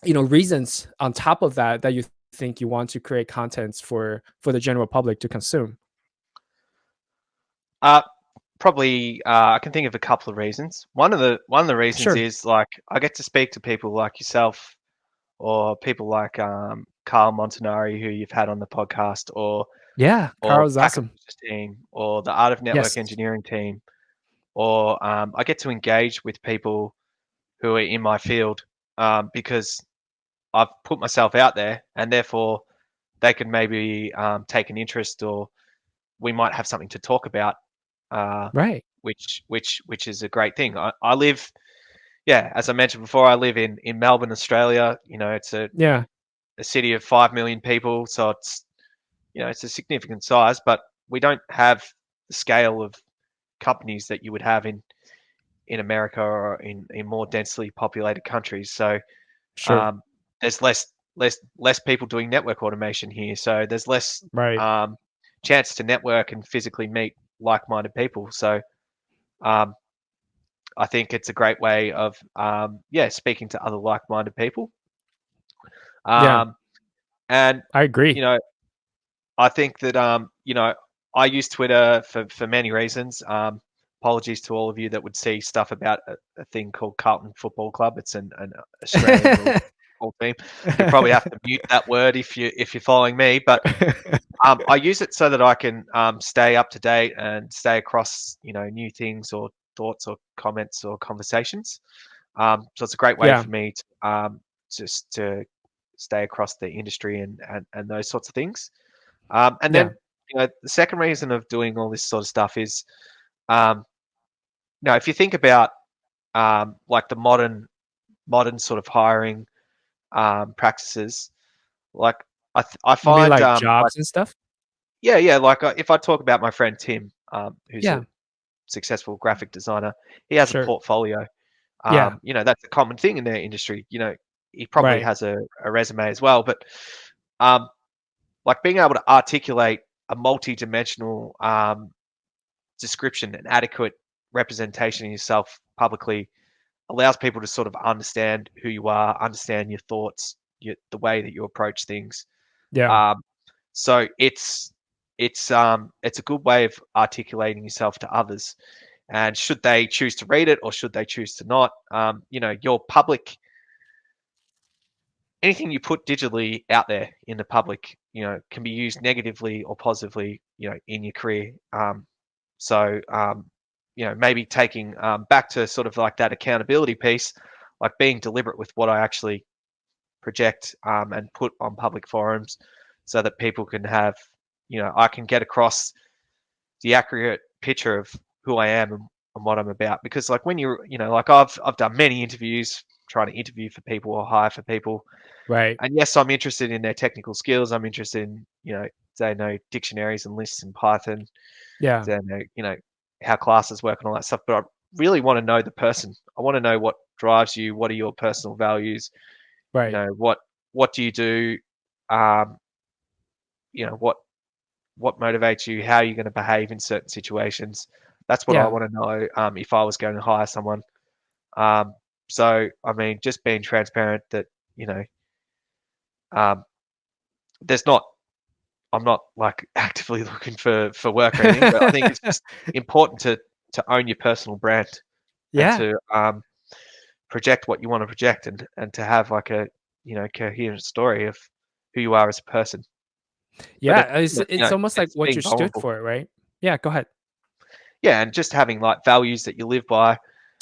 reasons on top of that you think you want to create contents for the general public to consume? uh, probably I can think of a couple of reasons. One of the reasons Sure. is like I get to speak to people like yourself or people like Carl Montanari, who you've had on the podcast, Yeah, or Carl's awesome. Packet's team, or the Art of Network Yes. Engineering team, or I get to engage with people who are in my field because I've put myself out there, and therefore they can maybe take an interest, or we might have something to talk about, uh, Right. which is a great thing. I live, yeah, as I mentioned before, I live in Melbourne, Australia. You know, it's Yeah. a city of 5 million people, so it's, you know, it's a significant size, but we don't have the scale of companies that you would have in America or in more densely populated countries. So Sure. um, there's less people doing network automation here. So there's less Right. chance to network and physically meet like-minded people. So um, I think it's a great way of speaking to other like-minded people. Yeah, Um, and I agree. you know, I think that I use Twitter for many reasons. Apologies to all of you that would see stuff about a thing called Carlton Football Club. It's an Australian rules football team. You probably have to mute that word if you're following me. But I use it so that I can stay up to date and stay across new things or thoughts or comments or conversations. So it's a great way Yeah, for me to just to stay across the industry and those sorts of things. And yeah, then, the second reason of doing all this sort of stuff is, um, if you think about like the modern sort of hiring practices, like I you mean find, like like jobs and stuff? yeah, like if I talk about my friend Tim, who's a Yeah, successful graphic designer, he has a sure. portfolio. Yeah, That's a common thing in their industry. He probably right. has a resume as well, but um, like being able to articulate a multi-dimensional description and adequate representation of yourself publicly allows people to sort of understand who you are, understand your thoughts, the way that you approach things. Yeah, Um, so it's a good way of articulating yourself to others. And should they choose to read it or should they choose to not, your public anything you put digitally out there in the public, can be used negatively or positively, in your career. Maybe taking back to sort of like that accountability piece, like being deliberate with what I actually project and put on public forums so that people can have, I can get across the accurate picture of who I am and what I'm about. Because like when like I've done many interviews trying to interview for people or hire for people. right. And yes, I'm interested in their technical skills. I'm interested in, they know dictionaries and lists in Python. Yeah, They know, how classes work and all that stuff. But I really want to know the person. I want to know what drives you. What are your personal values? right. What do you do? Um, what motivates you? How are you going to behave in certain situations? That's what I Yeah, want to know. If I was going to hire someone. Um, so I mean, just being transparent that you know, um, there's not I'm not like actively looking for work or anything, but I think it's just important to own your personal brand and yeah, to project what you want to project and to have like a coherent story of who you are as a person. But yeah. It's almost like it's what being you stood vulnerable, for, right? Yeah, go ahead. yeah, and just having like values that you live by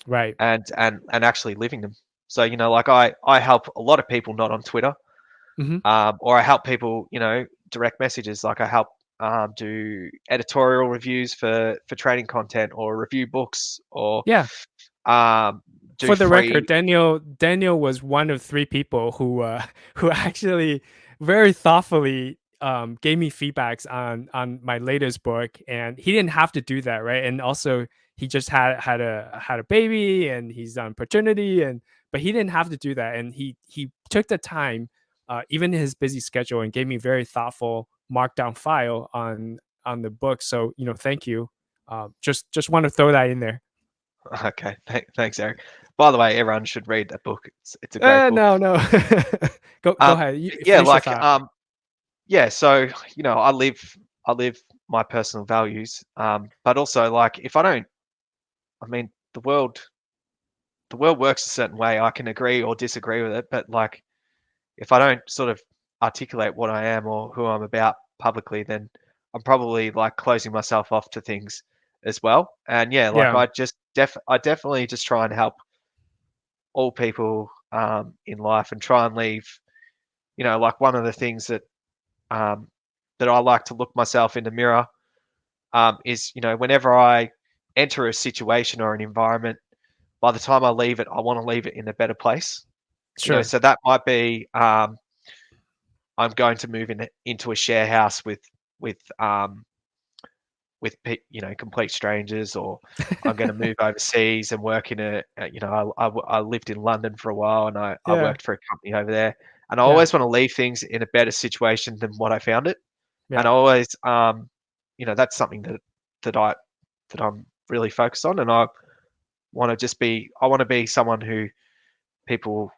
Right. and actually living them. So like I help a lot of people not on Twitter, Hmm. or I help people, direct messages. Like I help do editorial reviews for training content, or review books, or Yeah. um, do For the record, free. Daniel was one of three people who who actually very thoughtfully gave me feedbacks on my latest book, and he didn't have to do that, right? And also he just had a baby, and he's on paternity, and but he didn't have to do that, and he took the time, even in his busy schedule, and gave me very thoughtful markdown file on the book. So thank you. Just want to throw that in there. Okay, thanks, Eric. By the way, everyone should read that book. It's a great book. No, no. Go ahead. You Yeah, finish your like thought. yeah. So I live my personal values, but also like if I don't, I mean, the world works a certain way. I can agree or disagree with it, but like if I don't sort of articulate what I am or who I'm about publicly, then I'm probably like closing myself off to things as well. And yeah, like Yeah, I definitely just try and help all people in life and try and leave, like one of the things um, that I like to look myself in the mirror is, whenever I enter a situation or an environment, by the time I leave it, I want to leave it in a better place. sure. So that might be I'm going to move into a share house with with complete strangers, or I'm going to move overseas and work in I lived in London for a while, and I Yeah. worked for a company over there, and I Yeah. always want to leave things in a better situation than what I found it. And Yeah. I always, that's something that I'm really focused on, and I want to be someone who people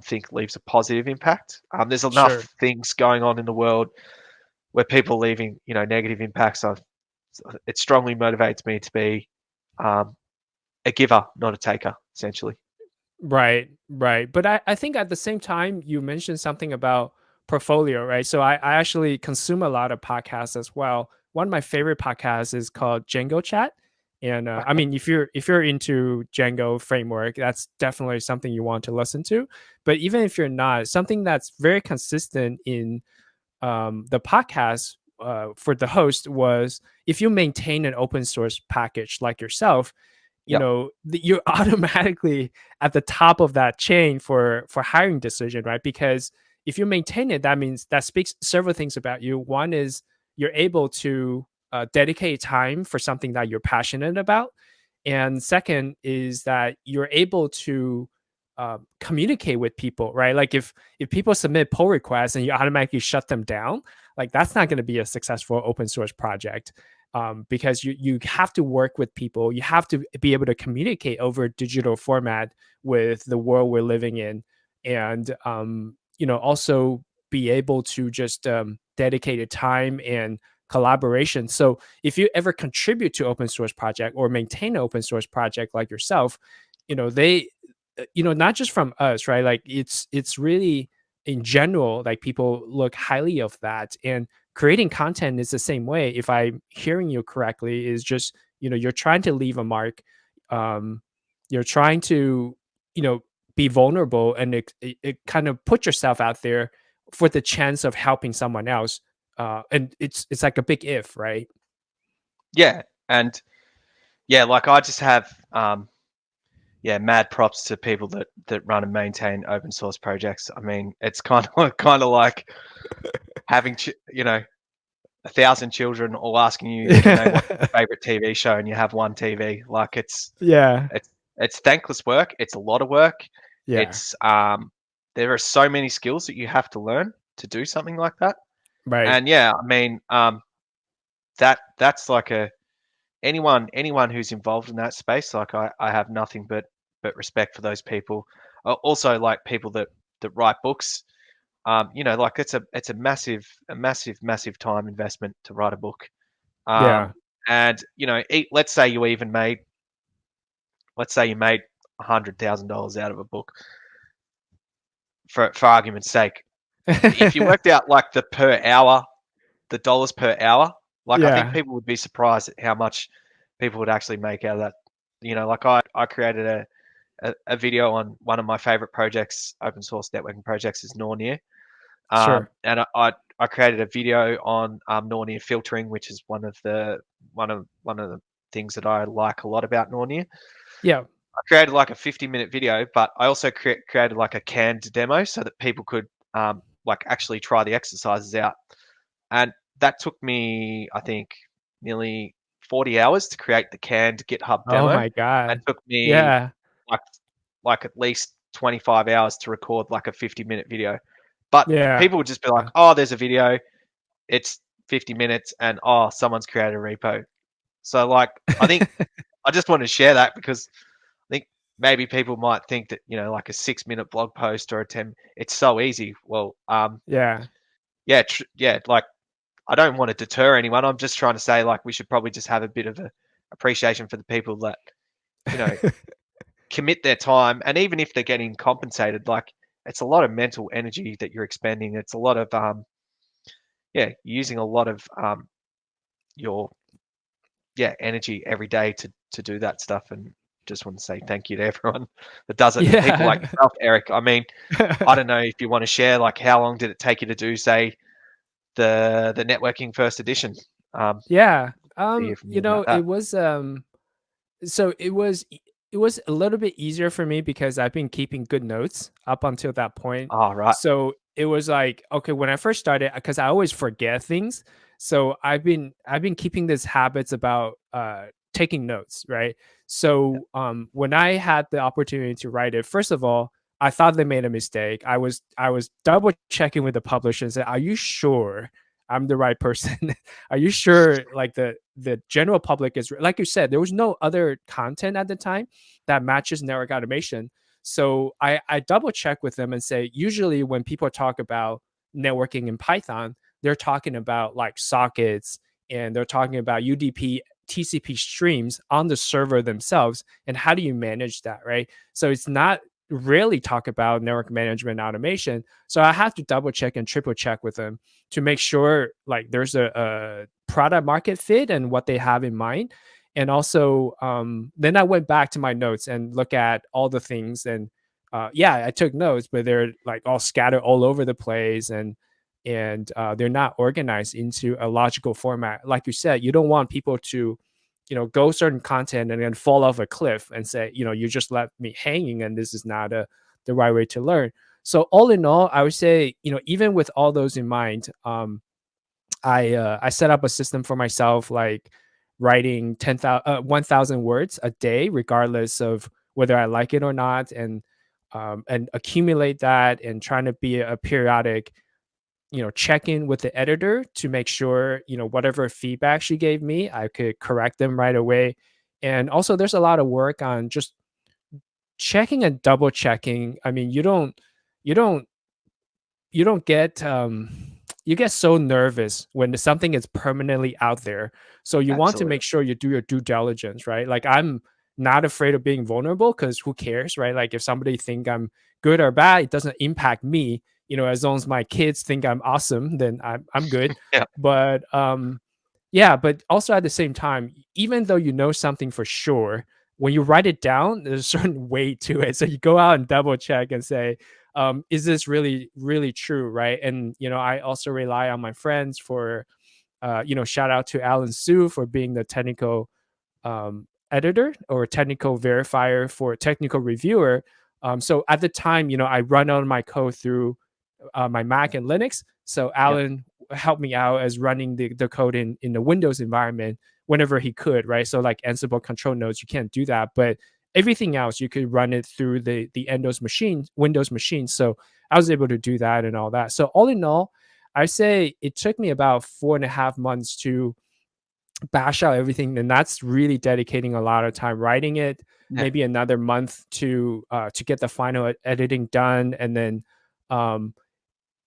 think leaves a positive impact. There's Sure. enough things going on in the world where people leaving, negative impacts. It strongly motivates me to be um, a giver, not a taker, essentially. Right, right. But I think at the same time, you mentioned something about portfolio, right? So I actually consume a lot of podcasts as well. One of my favorite podcasts is called Django Chat. And I Okay. mean, if you're into Django framework, that's definitely something you want to listen to. But even if you're not, something that's very consistent in the podcast for the host was if you maintain an open source package like yourself, Yep. you're automatically at the top of that chain for hiring decision, right? Because if you maintain it, that means that speaks several things about you. One is you're able to dedicate time for something that you're passionate about, and second is that you're able to communicate with people, right? Like if people submit pull requests and you automatically shut them down, like that's not going to be a successful open source project, because you have to work with people. You have to be able to communicate over digital format with the world we're living in, and also be able to just dedicate time and collaboration. So if you ever contribute to open source project or maintain an open source project like yourself, they not just from us, right? Like it's really in general, like people look highly of that. And creating content is the same way. If I'm hearing you correctly, is just you're trying to leave a mark. um you're trying to you know be vulnerable, and it kind of put yourself out there for the chance of helping someone else. And it's like a big if, right? Yeah, and yeah, like I just have mad props to people that run and maintain open source projects. I mean, it's kind of like having 1,000 children all asking you to name what's your favorite TV show, and you have one TV. Like Yeah. it's thankless work. It's a lot of work. Yeah. It's there are so many skills that you have to learn to do something like that. Right. And yeah, I mean, that's like a anyone who's involved in that space. Like I have nothing but respect for those people. Also, like people that write books. Like it's a massive time investment to write a book. Yeah. And let's say you made $100,000 out of a book, for argument's sake. If you worked out like the dollars per hour, like I think Yeah. people would be surprised at how much people would actually make out of that. Like I created a video on one of my favorite projects, open source networking projects, is Nornir. Sure. And I created a video on Nornir filtering, which is one of the things that I like a lot about Nornir. Yeah. I created like a 50-minute video, but I also created like a canned demo so that people could like actually try the exercises out. And that took me, I think, nearly 40 hours to create the canned GitHub Oh demo, my and god. took me Yeah. like at least 25 hours to record like a 50-minute video. But Yeah. people would just be like, "Oh, there's a video. It's 50 minutes, and oh, someone's created a repo." So like, I think I just want to share that because I think maybe people might think that like a 6-minute blog post or a 10, it's so easy. Well, Yeah. yeah, yeah, like I don't want to deter anyone. I'm just trying to say like we should probably just have a bit of a appreciation for the people that you know commit their time, and even if they're getting compensated, like it's a lot of mental energy that you're expending. It's a lot of using a lot of your energy every day to do that stuff. And just want to say thank you to everyone that does it, and people like Yeah. yourself, Eric. I mean, I don't know if you want to share like how long did it take you to do, say, the networking first edition. Yeah. To hear from you about It that. was so it was a little bit easier for me because I've been keeping good notes up until that point. Oh, right. So it was like, okay, when I first started, because I always forget things. So I've been keeping these habits about taking notes, right? So when I had the opportunity to write it, first of all, I thought they made a mistake. I was double checking with the publisher and said, "Are you sure I'm the right person? Are you sure like the general public is like you said, there was no other content at the time that matches network automation." So I double check with them and say, usually when people talk about networking in Python, they're talking about like sockets and they're talking about UDP TCP streams on the server themselves. And how do you manage that, right? So it's not really talk about network management automation. So I have to double check and triple check with them to make sure like there's a product market fit and what they have in mind. And also, then I went back to my notes and look at all the things. And yeah, I took notes, but they're like all scattered all over the place, and they're not organized into a logical format. Like you said, you don't want people to, go certain content and then fall off a cliff and say, you just left me hanging, and this is not the right way to learn. So all in all, I would say, even with all those in mind, I set up a system for myself, like writing 1,000 words a day, regardless of whether I like it or not, and accumulate that, and trying to be a periodic, check in with the editor to make sure, whatever feedback she gave me, I could correct them right away. And also, there's a lot of work on just checking and double checking. I mean, you don't you don't get you get so nervous when something is permanently out there. So you want to Absolutely. make sure you do your due diligence, right? Like I'm not afraid of being vulnerable because who cares, right? Like if somebody think I'm good or bad, it doesn't impact me. As long as my kids think I'm awesome, then I'm good. Yeah. But yeah, but also at the same time, even though you know something for sure, when you write it down, there's a certain weight to it. So you go out and double check and say, is this really, really true? Right. And, I also rely on my friends for, shout out to Alan Su for being the technical editor or technical verifier for technical reviewer. So at the time, I run on my code through my Mac and Linux. So Yeah. Alan helped me out as running the code in the Windows environment whenever he could, right? So like Ansible control nodes, you can't do that, but everything else you could run it through the Windows machine. So I was able to do that and all that. So all in all, I say it took me about 4.5 months to bash out everything, and that's really dedicating a lot of time writing it. Yeah. Maybe another month to get the final editing done, and then um,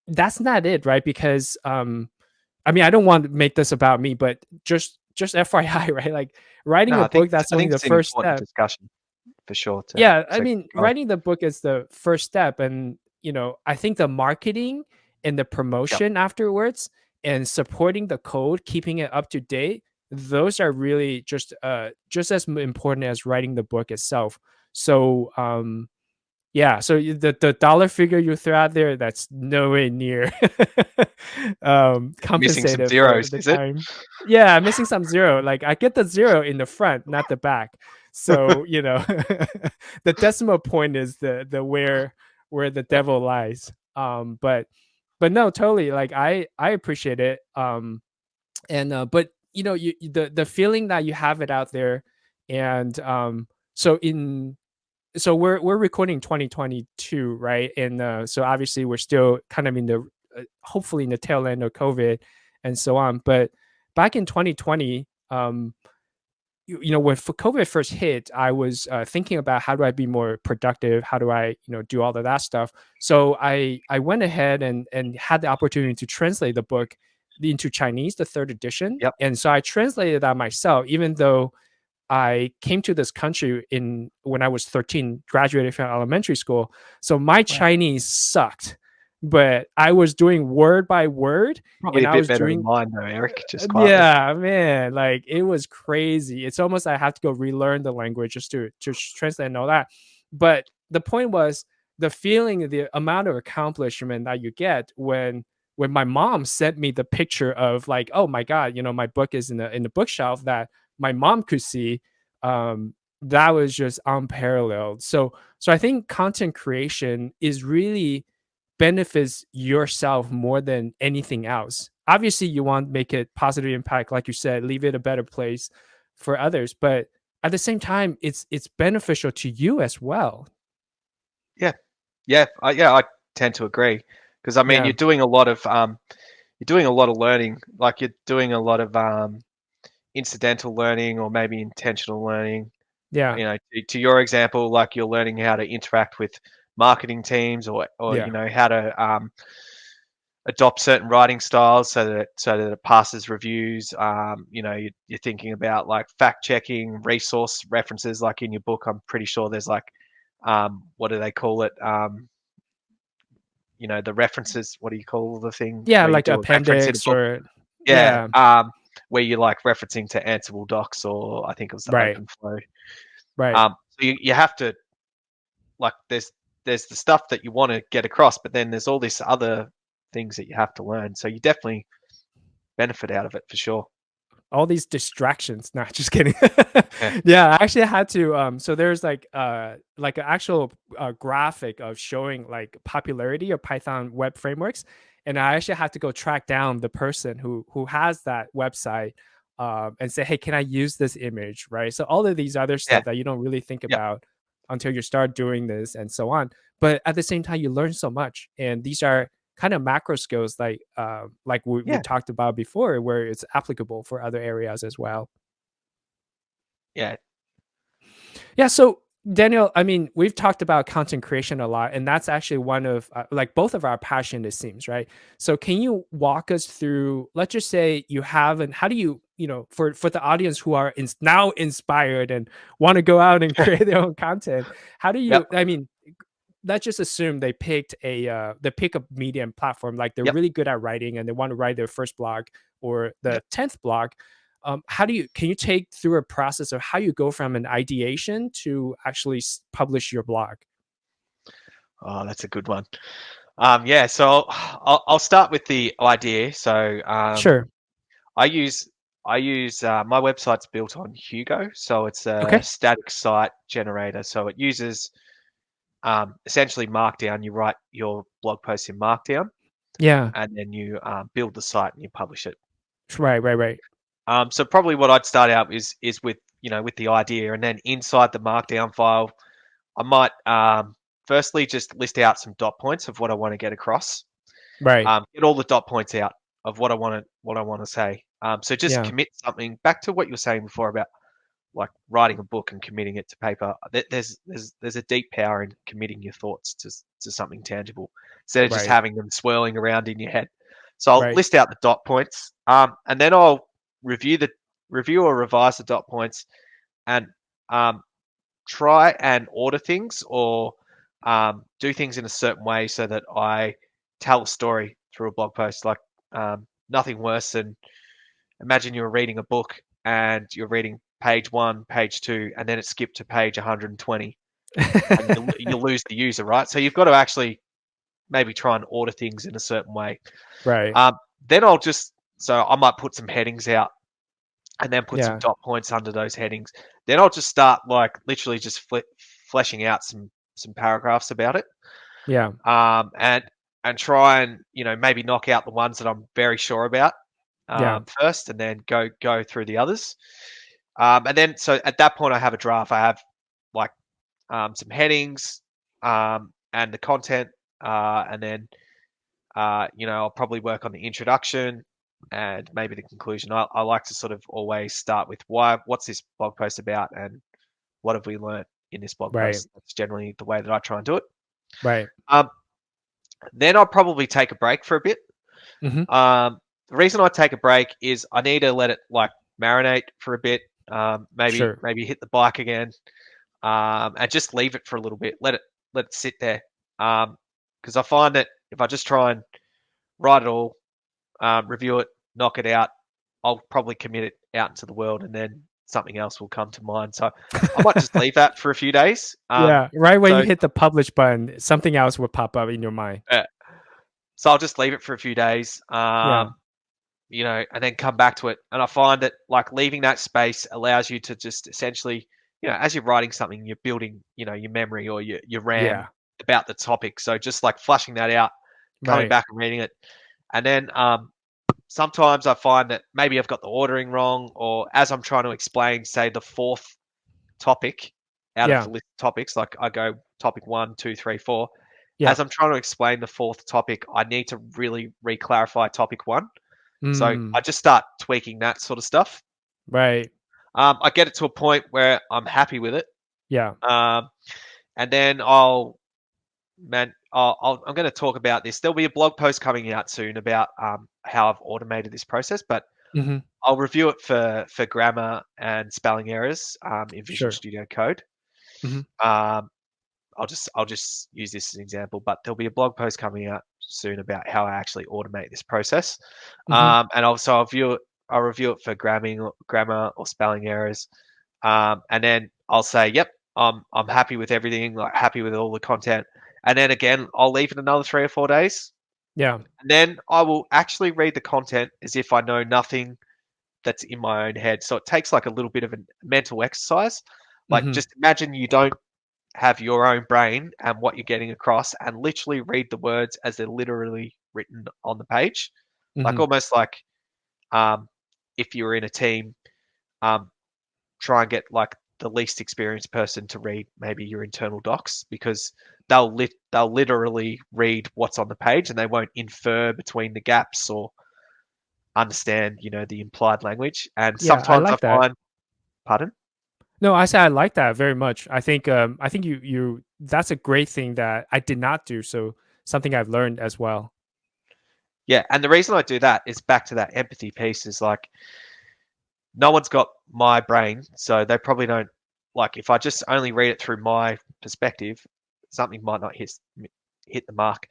that's not it, right? Because I mean, I don't want to make this about me, but just FYI, right? Like writing No, a book, that's I only think the it's an first important step. discussion for sure Yeah, I to mean, keep going. writing the book is the first step, and I think the marketing and the Yeah. promotion afterwards and supporting the code, keeping it up to date, those are really just as important as writing the book itself. So, yeah, so the dollar figure you throw out there, that's nowhere near Missing some compensated for zeros, the is it? time. Yeah, I'm missing some zero. Like I get the zero in the front, not the back. So, the decimal point is the where the Yeah. devil lies. But no, totally. Like I appreciate it. And but the feeling that you have it out there, and so in so we're recording 2022, right? And so obviously we're still kind of in the hopefully in the tail end of COVID and so on. But back in 2020, when COVID first hit, I was thinking about how do I be more productive? How do I do all of that stuff? So I went ahead and had the opportunity to translate the book into Chinese, the third edition, Yep. and so I translated that myself, even though I came to this country in when I was 13, graduated from elementary school. So my Wow. Chinese sucked, but I was doing word by word, Probably and a I bit was better than doing mine though, Eric, just quietly. yeah, man, like it was crazy. It's almost I have to go relearn the language just to translate and all that. But the point was the feeling, the amount of accomplishment that you get when my mom sent me the picture of like, oh my god, my book is in the bookshelf that my mom could see. That was just unparalleled. So I think content creation is really benefits yourself more than anything else. obviously you want to make it positive impact, like you said, leave it a better place for others, but at the same time, it's beneficial to you as well. Yeah, yeah, I tend to agree because I mean Yeah, you're doing a lot of learning, like you're doing a lot of incidental learning or maybe intentional learning. yeah, To your example, like you're learning how to interact with marketing teams or yeah, how to adopt certain writing styles so that it passes reviews. You're thinking about like fact checking, resource references. Like in your book, I'm pretty sure there's like what do they call it? The references. What do you call the thing yeah, where you like do a reference in a appendix book? or Yeah, yeah, where you like referencing to Ansible docs or I think it was the right, OpenFlow. right. So you have to like there's the stuff that you want to get across, but then there's all these other things that you have to learn. So you definitely benefit out of it for sure. All these distractions. Nah, just kidding. Yeah, Yeah, I actually had to so there's like an actual graphic of showing like popularity of Python web frameworks, and I actually had to go track down the person who has that website, and say, hey, can I use this image, right? So all of these other yeah, stuff that you don't really think yep, about until you start doing this and so on, but at the same time you learn so much, and these are kind of macro skills like we yeah, talked about before, where it's applicable for other areas as well. yeah, Yeah, so Daniel, I mean, we've talked about content creation a lot, and that's actually one of like both of our passion, it seems, right? So can you walk us through, let's just say you have, and how do you, for the audience who are now inspired and want to go out and create their own content, how do yep, you, I mean, let's just assume they pick a medium platform, like they're yep, really good at writing and they want to write their first blog or the yep. 10th blog. How do you can you take through a process of how you go from an ideation to actually publish your blog? Oh, that's a good one. Yeah, so I'll start with the idea. So Sure. I use my website's built on Hugo, so it's a Okay. static site generator. So it uses essentially Markdown. You write your blog post in Markdown, Yeah. and then you build the site and you publish it. Right, right, right. So probably what I'd start out is with with the idea, and then inside the Markdown file, I might firstly just list out some dot points of what I want to get across. Right. Get all the dot points out of what I want to say. So just Yeah. commit something back to what you were saying before about like writing a book and committing it to paper. There's a deep power in committing your thoughts to something tangible instead of just Right. having them swirling around in your head. So I'll Right. list out the dot points, and then I'll review the review or revise the dot points and um, try and order things or do things in a certain way so that I tell a story through a blog post. Like nothing worse than imagine you're reading a book and you're reading page one, page two, and then it skipped to page 120, and you lose the user, right? So you've got to actually maybe try and order things in a certain way. Right. Um, then so I might put some headings out and then put some Yeah. dot points under those headings. Then I'll just start like literally just fleshing out some paragraphs about it, Yeah. and try and maybe knock out the ones that I'm very sure about Yeah. first, and then go through the others. And then so at that point I have a draft. I have like some headings and the content, and then I'll probably work on the introduction and maybe the conclusion. I like to sort of always start with what's this blog post about, and what have we learnt in this blog Right. post. That's generally the way that I try and do it. Right. Um, then I'll probably take a break for a bit. Hmm. The reason I take a break is I need to let it like marinate for a bit. Maybe Sure. maybe hit the bike again, and just leave it for a little bit. Let it sit there. Because I find that if I just try and write it all, review it, knock it out, I'll probably commit it out into the world, and then something else will come to mind. So I might just leave that for a few days. Yeah. Right when you So hit the publish button, something else will pop up in your mind. uh, so I'll just leave it for a few days. Yeah. And then come back to it. And I find that like leaving that space allows you to just essentially, as you're writing something, you're building, your memory or your RAM Yeah. about the topic. So just like flushing that out, coming Right. back and reading it, and then Sometimes I find that maybe I've got the ordering wrong, or as I'm trying to explain, say the fourth topic out of Yeah. the list of topics, like I go topic 1, 2, 3, 4. Yeah. As I'm trying to explain the fourth topic, I need to really re-clarify topic 1. So I Mm, just start tweaking that sort of stuff. right. I get it to a point where I'm happy with it, Yeah. and then I'm going to talk about this. There'll be a blog post coming out soon about how I've automated this process, but Hmm. I'll review it for grammar and spelling errors in Visual Sure. Studio Code. Hmm. Um, I'll just use this as an example, but there'll be a blog post coming out soon about how I actually automate this process. Hmm. And also I'll review it for grammar or spelling errors. And then I'll say, yep, I'm happy with everything, like happy with all the content. And then again, I'll leave it another 3 or 4 days. Yeah. And then I will actually read the content as if I know nothing that's in my own head. So it takes like a little bit of a mental exercise. Like Hmm. just imagine you don't have your own brain and what you're getting across, and literally read the words as they're literally written on the page. Like Hmm. almost like um, if you were in a team, um, try and get like the least experienced person to read maybe your internal docs, because they'll literally read what's on the page and they won't infer between the gaps or understand, the implied language. And Yeah. I sometimes I like that. find, pardon? No, I say I like that very much. I think you that's a great thing that I did not do. So something I've learned as well. Yeah, and the reason I do that is back to that empathy piece. Is like no one's got my brain, so they probably don't, like if I just only read it through my perspective, something might not hit the mark.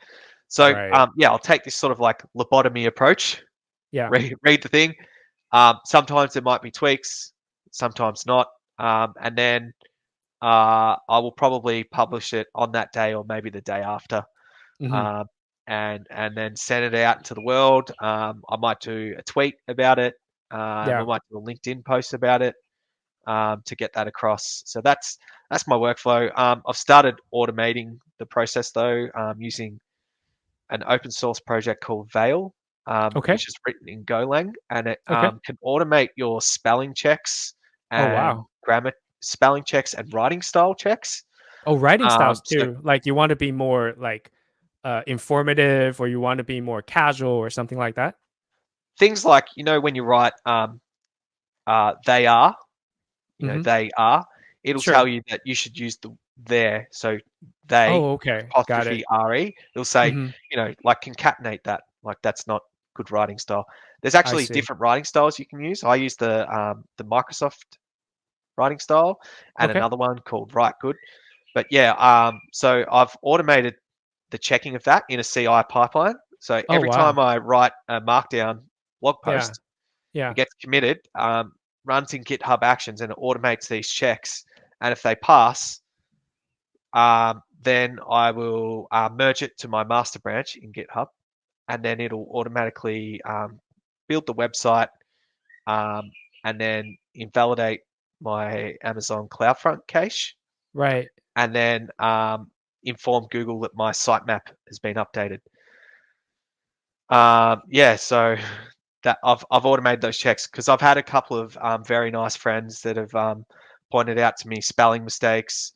So Right. yeah, I'll take this sort of like lobotomy approach. Yeah. Read the thing. Sometimes there might be tweaks, sometimes not, and then I will probably publish it on that day or maybe the day after, Hmm. um, and then send it out into the world. I might do a tweet about it. I Yeah. might do a LinkedIn post about it, to get that across. So that's my workflow. I've started automating the process though, using an open source project called Veil, Okay. which is written in Golang, and it Okay. can automate your spelling checks Oh and wow. grammar spelling checks and writing style checks. Oh, writing styles So too. Like you want to be more like informative, or you want to be more casual, or something like that. things like when you write they are, Hmm. they are, it'll tell Sure. you that you should use the there. So they Oh, okay. Got it. apostrophe re. It'll say, Hmm. like concatenate that. Like that's not good writing style. There's I actually see. different writing styles you can use. I use the Microsoft writing style and Okay. another one called Write Good. But yeah, so I've automated the checking of that in a CI pipeline. So Oh every time wow. I write a Markdown blog Yeah. post, it Yeah. gets committed, runs in GitHub Actions, and it automates these checks. And if they pass, then I will merge it to my master branch in GitHub, and then it'll automatically build the website, um, and then invalidate my Amazon CloudFront cache, Right. and then inform Google that my sitemap has been updated. Yeah, so that I've automated those checks because I've had a couple of very nice friends that have pointed out to me spelling mistakes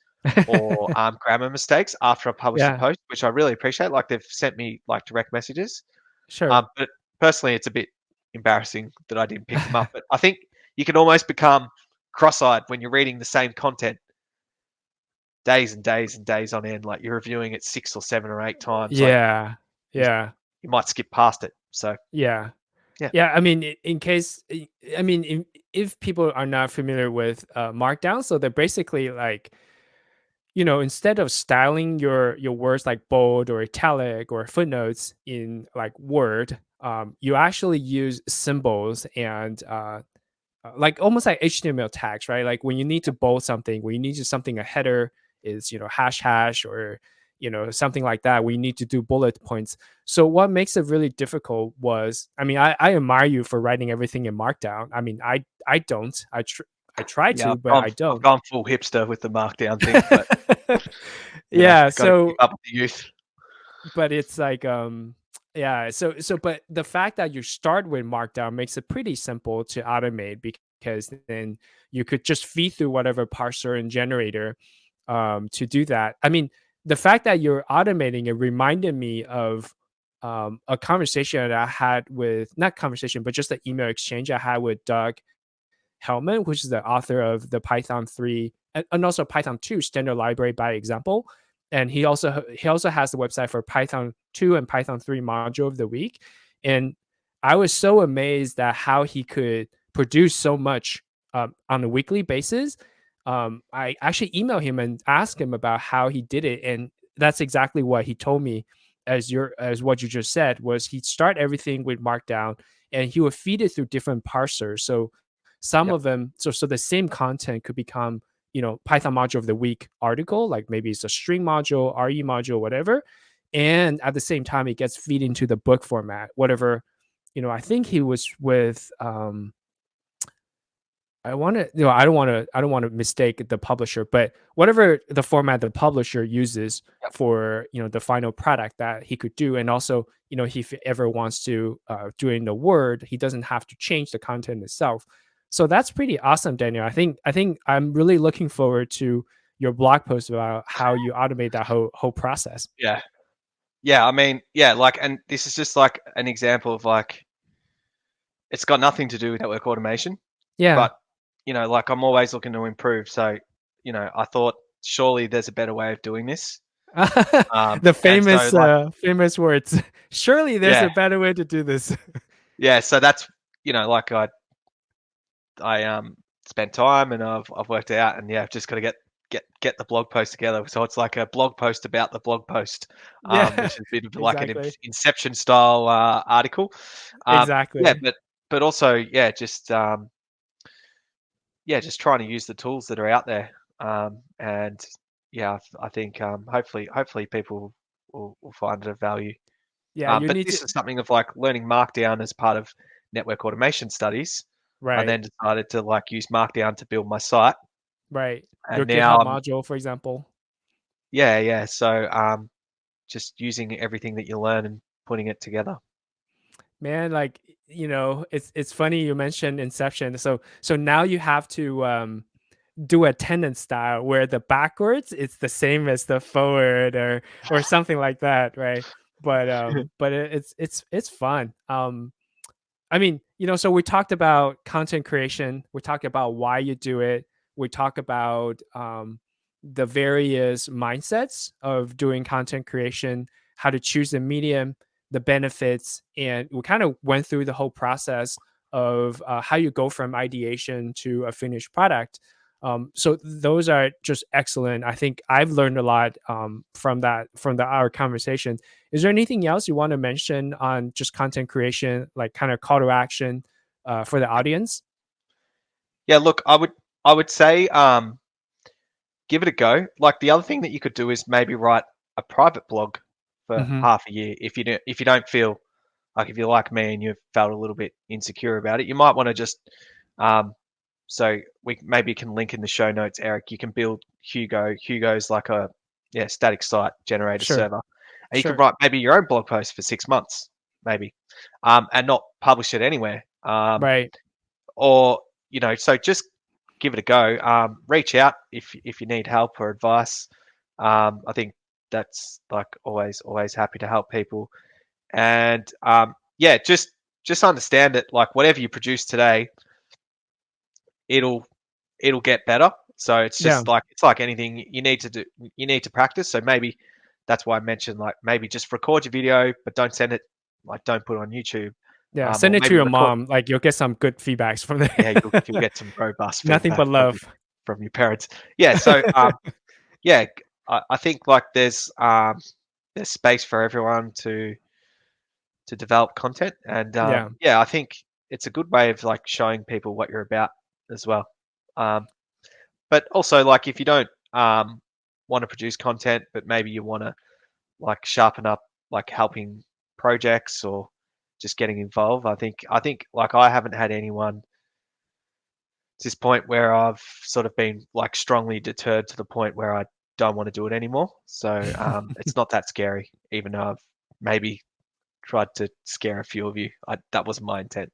or grammar mistakes after I published a Yeah. post, which I really appreciate. Like they've sent me like direct messages. Sure. But personally, it's a bit embarrassing that I didn't pick them up. But I think you can almost become cross-eyed when you're reading the same content days and days and days on end. Like you're reviewing it 6 or 7 or 8 times. Like Yeah. you, Yeah. you might skip past it. So Yeah. yeah, Yeah, I mean, in case, I mean, if people are not familiar with Markdown, so they're basically like, instead of styling your words like bold or italic or footnotes in like Word, you actually use symbols and like almost like HTML tags, right? Like when you need to bold something, when you need to something a header is hash hash, or something like that. We need to do bullet points. So what makes it really difficult was, I mean, I admire you for writing everything in Markdown. I mean, I don't. I try yeah, to, but I I've don't. gone full hipster with the markdown thing, but Yeah. got to keep So up with the youth. but it's like Yeah. But the fact that you start with Markdown makes it pretty simple to automate because then you could just feed through whatever parser and generator to do that. I mean, the fact that you're automating it reminded me of a conversation that I had with, not conversation, but just the email exchange I had with Doug Hellman, which is the author of the Python 3 and also Python 2 standard library by example. And he also has the website for Python 2 and Python 3 module of the week. And I was so amazed at how he could produce so much on a weekly basis. I actually emailed him and asked him about how he did it, and that's exactly what he told me. As what you just said, was he'd start everything with Markdown, and he would feed it through different parsers. So some Yep. of them, so the same content could become, Python module of the week article, like maybe it's a string module, RE module, whatever. And at the same time, it gets feed into the book format, whatever. I think he was with I want to, I don't want to mistake the publisher, but whatever the format the publisher uses Yep. for, the final product that he could do. And also, if he ever wants to do it in the Word, he doesn't have to change the content itself. So that's pretty awesome, Daniel. I think I'm really looking forward to your blog post about how you automate that whole process. Yeah. Yeah. I mean, yeah, like, and this is just like an example of like, it's got nothing to do with network automation, Yeah. but like I'm always looking to improve. So, I thought surely there's a better way of doing this. The And so like, famous words. Surely there's yeah, a better way to do this. yeah. So that's, like I spent time and I've worked it out, and yeah, I've just got to get the blog post together. So it's like a blog post about the blog post, Yeah, which is a bit of like an exactly. Inception style article. Yeah, Exactly. but also yeah, just trying to use the tools that are out there. And yeah, I think hopefully people will find it of value. Yeah, you But need to. this is something of like learning Markdown as part of network automation studies. I Right, then decided to like use Markdown to build my site, right. Your and now GitHub I'm module, for example. yeah. So just using everything that you learn and putting it together. Man, like, it's funny you mentioned Inception. So now you have to do a tenant style where the backwards it's the same as the forward or something like that, right? But it's fun. I mean, so we talked about content creation, we talked about why you do it, we talk about the various mindsets of doing content creation, how to choose the medium, the benefits, and we kind of went through the whole process of how you go from ideation to a finished product. So those are just excellent. I think I've learned a lot from our conversation. Is there anything else you want to mention on just content creation, like kind of call to action for the audience? Yeah, look, I would say give it a go. Like the other thing that you could do is maybe write a private blog for Hmm. half a year if you don't feel like, if you're like me and you've felt a little bit insecure about it, you might want to just um, so we maybe can link in the show notes, Eric. You can build Hugo. Hugo's like a static site generator Sure, server, and you can sure, write maybe your own blog post for 6 months, maybe, and not publish it anywhere. right. Or so just give it a go. Reach out if you need help or advice. I think that's like always happy to help people. And yeah, just understand that like whatever you produce today, it'll it'll get better. So it's Yeah, just like, it's like anything you need to do. You need to practice. So maybe that's why I mentioned like maybe just record your video, but don't send it, like don't put it on YouTube. yeah. Or Send it to maybe your record. mom. Like you'll get some good feedbacks from Yeah, there. you'll get some robust Nothing feedback but love. from your parents. Yeah. So yeah, I think like there's space for everyone to develop content, and Yeah. yeah, I think it's a good way of like showing people what you're about as well. Um, but also like if you don't want to produce content, but maybe you want to like sharpen up like helping projects or just getting involved. I think like I haven't had anyone to this point where I've sort of been like strongly deterred to the point where I don't want to do it anymore. So it's not that scary, even though I've maybe tried to scare a few of you. That wasn't my intent.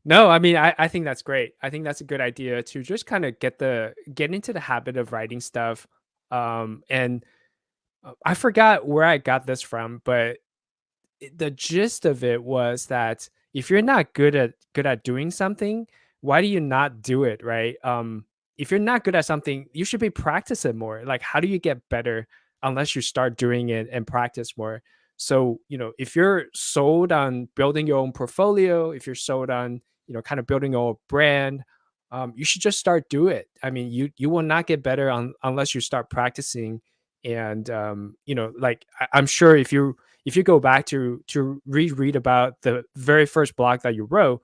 No, I mean, I think that's great. I think that's a good idea to just kind of get into the habit of writing stuff. And I forgot where I got this from, but the gist of it was that if you're not good at doing something, why do you not do it, right? If you're not good at something, you should be practicing more. Like, how do you get better unless you start doing it and practice more? So, if you're sold on building your own portfolio, if you're sold on, kind of building your own brand, you should just start do it. I mean, you will not get better unless you start practicing. And like I'm sure if you go back to reread about the very first blog that you wrote,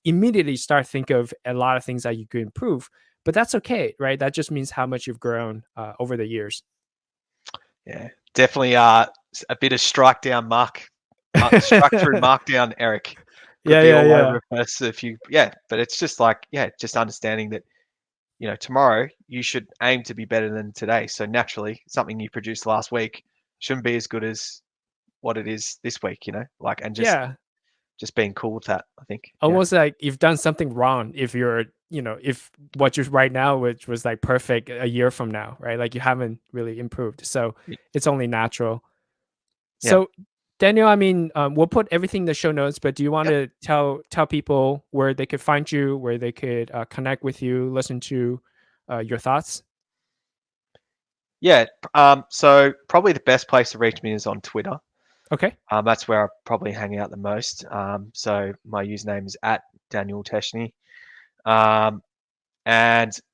immediately start think of a lot of things that you could improve. But that's okay, right? That just means how much you've grown over the years. Yeah, definitely. A bit of strike through markdown, Eric. Could Yeah, be yeah, all yeah. over us if you. Yeah, but it's just like just understanding that tomorrow you should aim to be better than today. So naturally, something you produced last week shouldn't be as good as what it is this week. Like, and Yeah. just being cool with that. I think. Yeah. Almost like you've done something wrong if if what you write now, which was like perfect a year from now, right? Like you haven't really improved. So it's only natural. Yeah. So, Daniel, I mean, we'll put everything in the show notes, but do you want Yep. to tell people where they could find you, where they could connect with you, listen to your thoughts? Yeah. So probably the best place to reach me is on Twitter. Okay. That's where I probably hang out the most. So my username is at Daniel Teycheney. And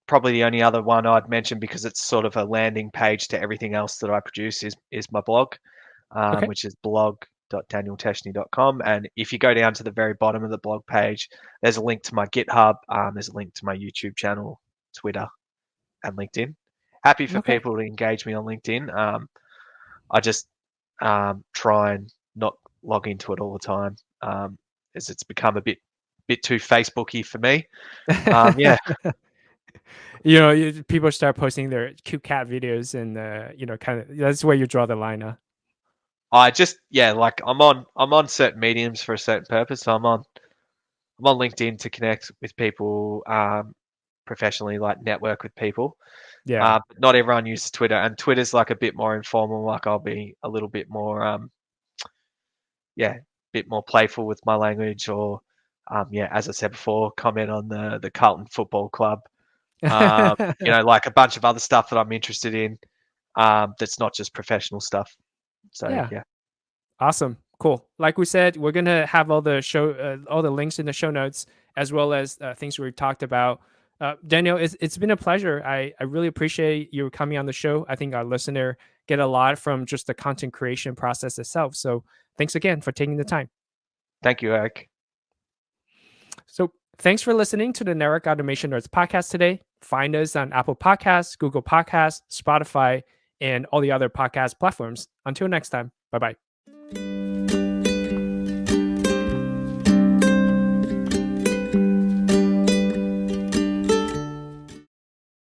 probably the only other one I'd mention, because it's sort of a landing page to everything else that I produce, is my blog, Okay. which is blog.danieltechney.com. And if you go down to the very bottom of the blog page, there's a link to my GitHub. There's a link to my YouTube channel, Twitter, and LinkedIn. Happy for Okay. people to engage me on LinkedIn. I just try and not log into it all the time, as it's become a bit too Facebooky for me. Yeah, People start posting their cute cat videos, and kind of that's where you draw the line. I just like I'm on certain mediums for a certain purpose. So I'm on LinkedIn to connect with people professionally, like network with people. Yeah. But not everyone uses Twitter, and Twitter's like a bit more informal. Like I'll be a little bit more bit more playful with my language, or as I said before, comment on the Carlton Football Club. Like a bunch of other stuff that I'm interested in. That's not just professional stuff. So Yeah. yeah. Awesome. Cool. Like we said, we're gonna have all the links in the show notes, as well as things we talked about. Daniel, it's been a pleasure. I really appreciate you coming on the show. I think our listener get a lot from just the content creation process itself. So thanks again for taking the time. Thank you, Eric. So thanks for listening to the Network Automation Nerds podcast today. Find us on Apple Podcasts, Google Podcasts, Spotify, and all the other podcast platforms. Until next time, bye bye.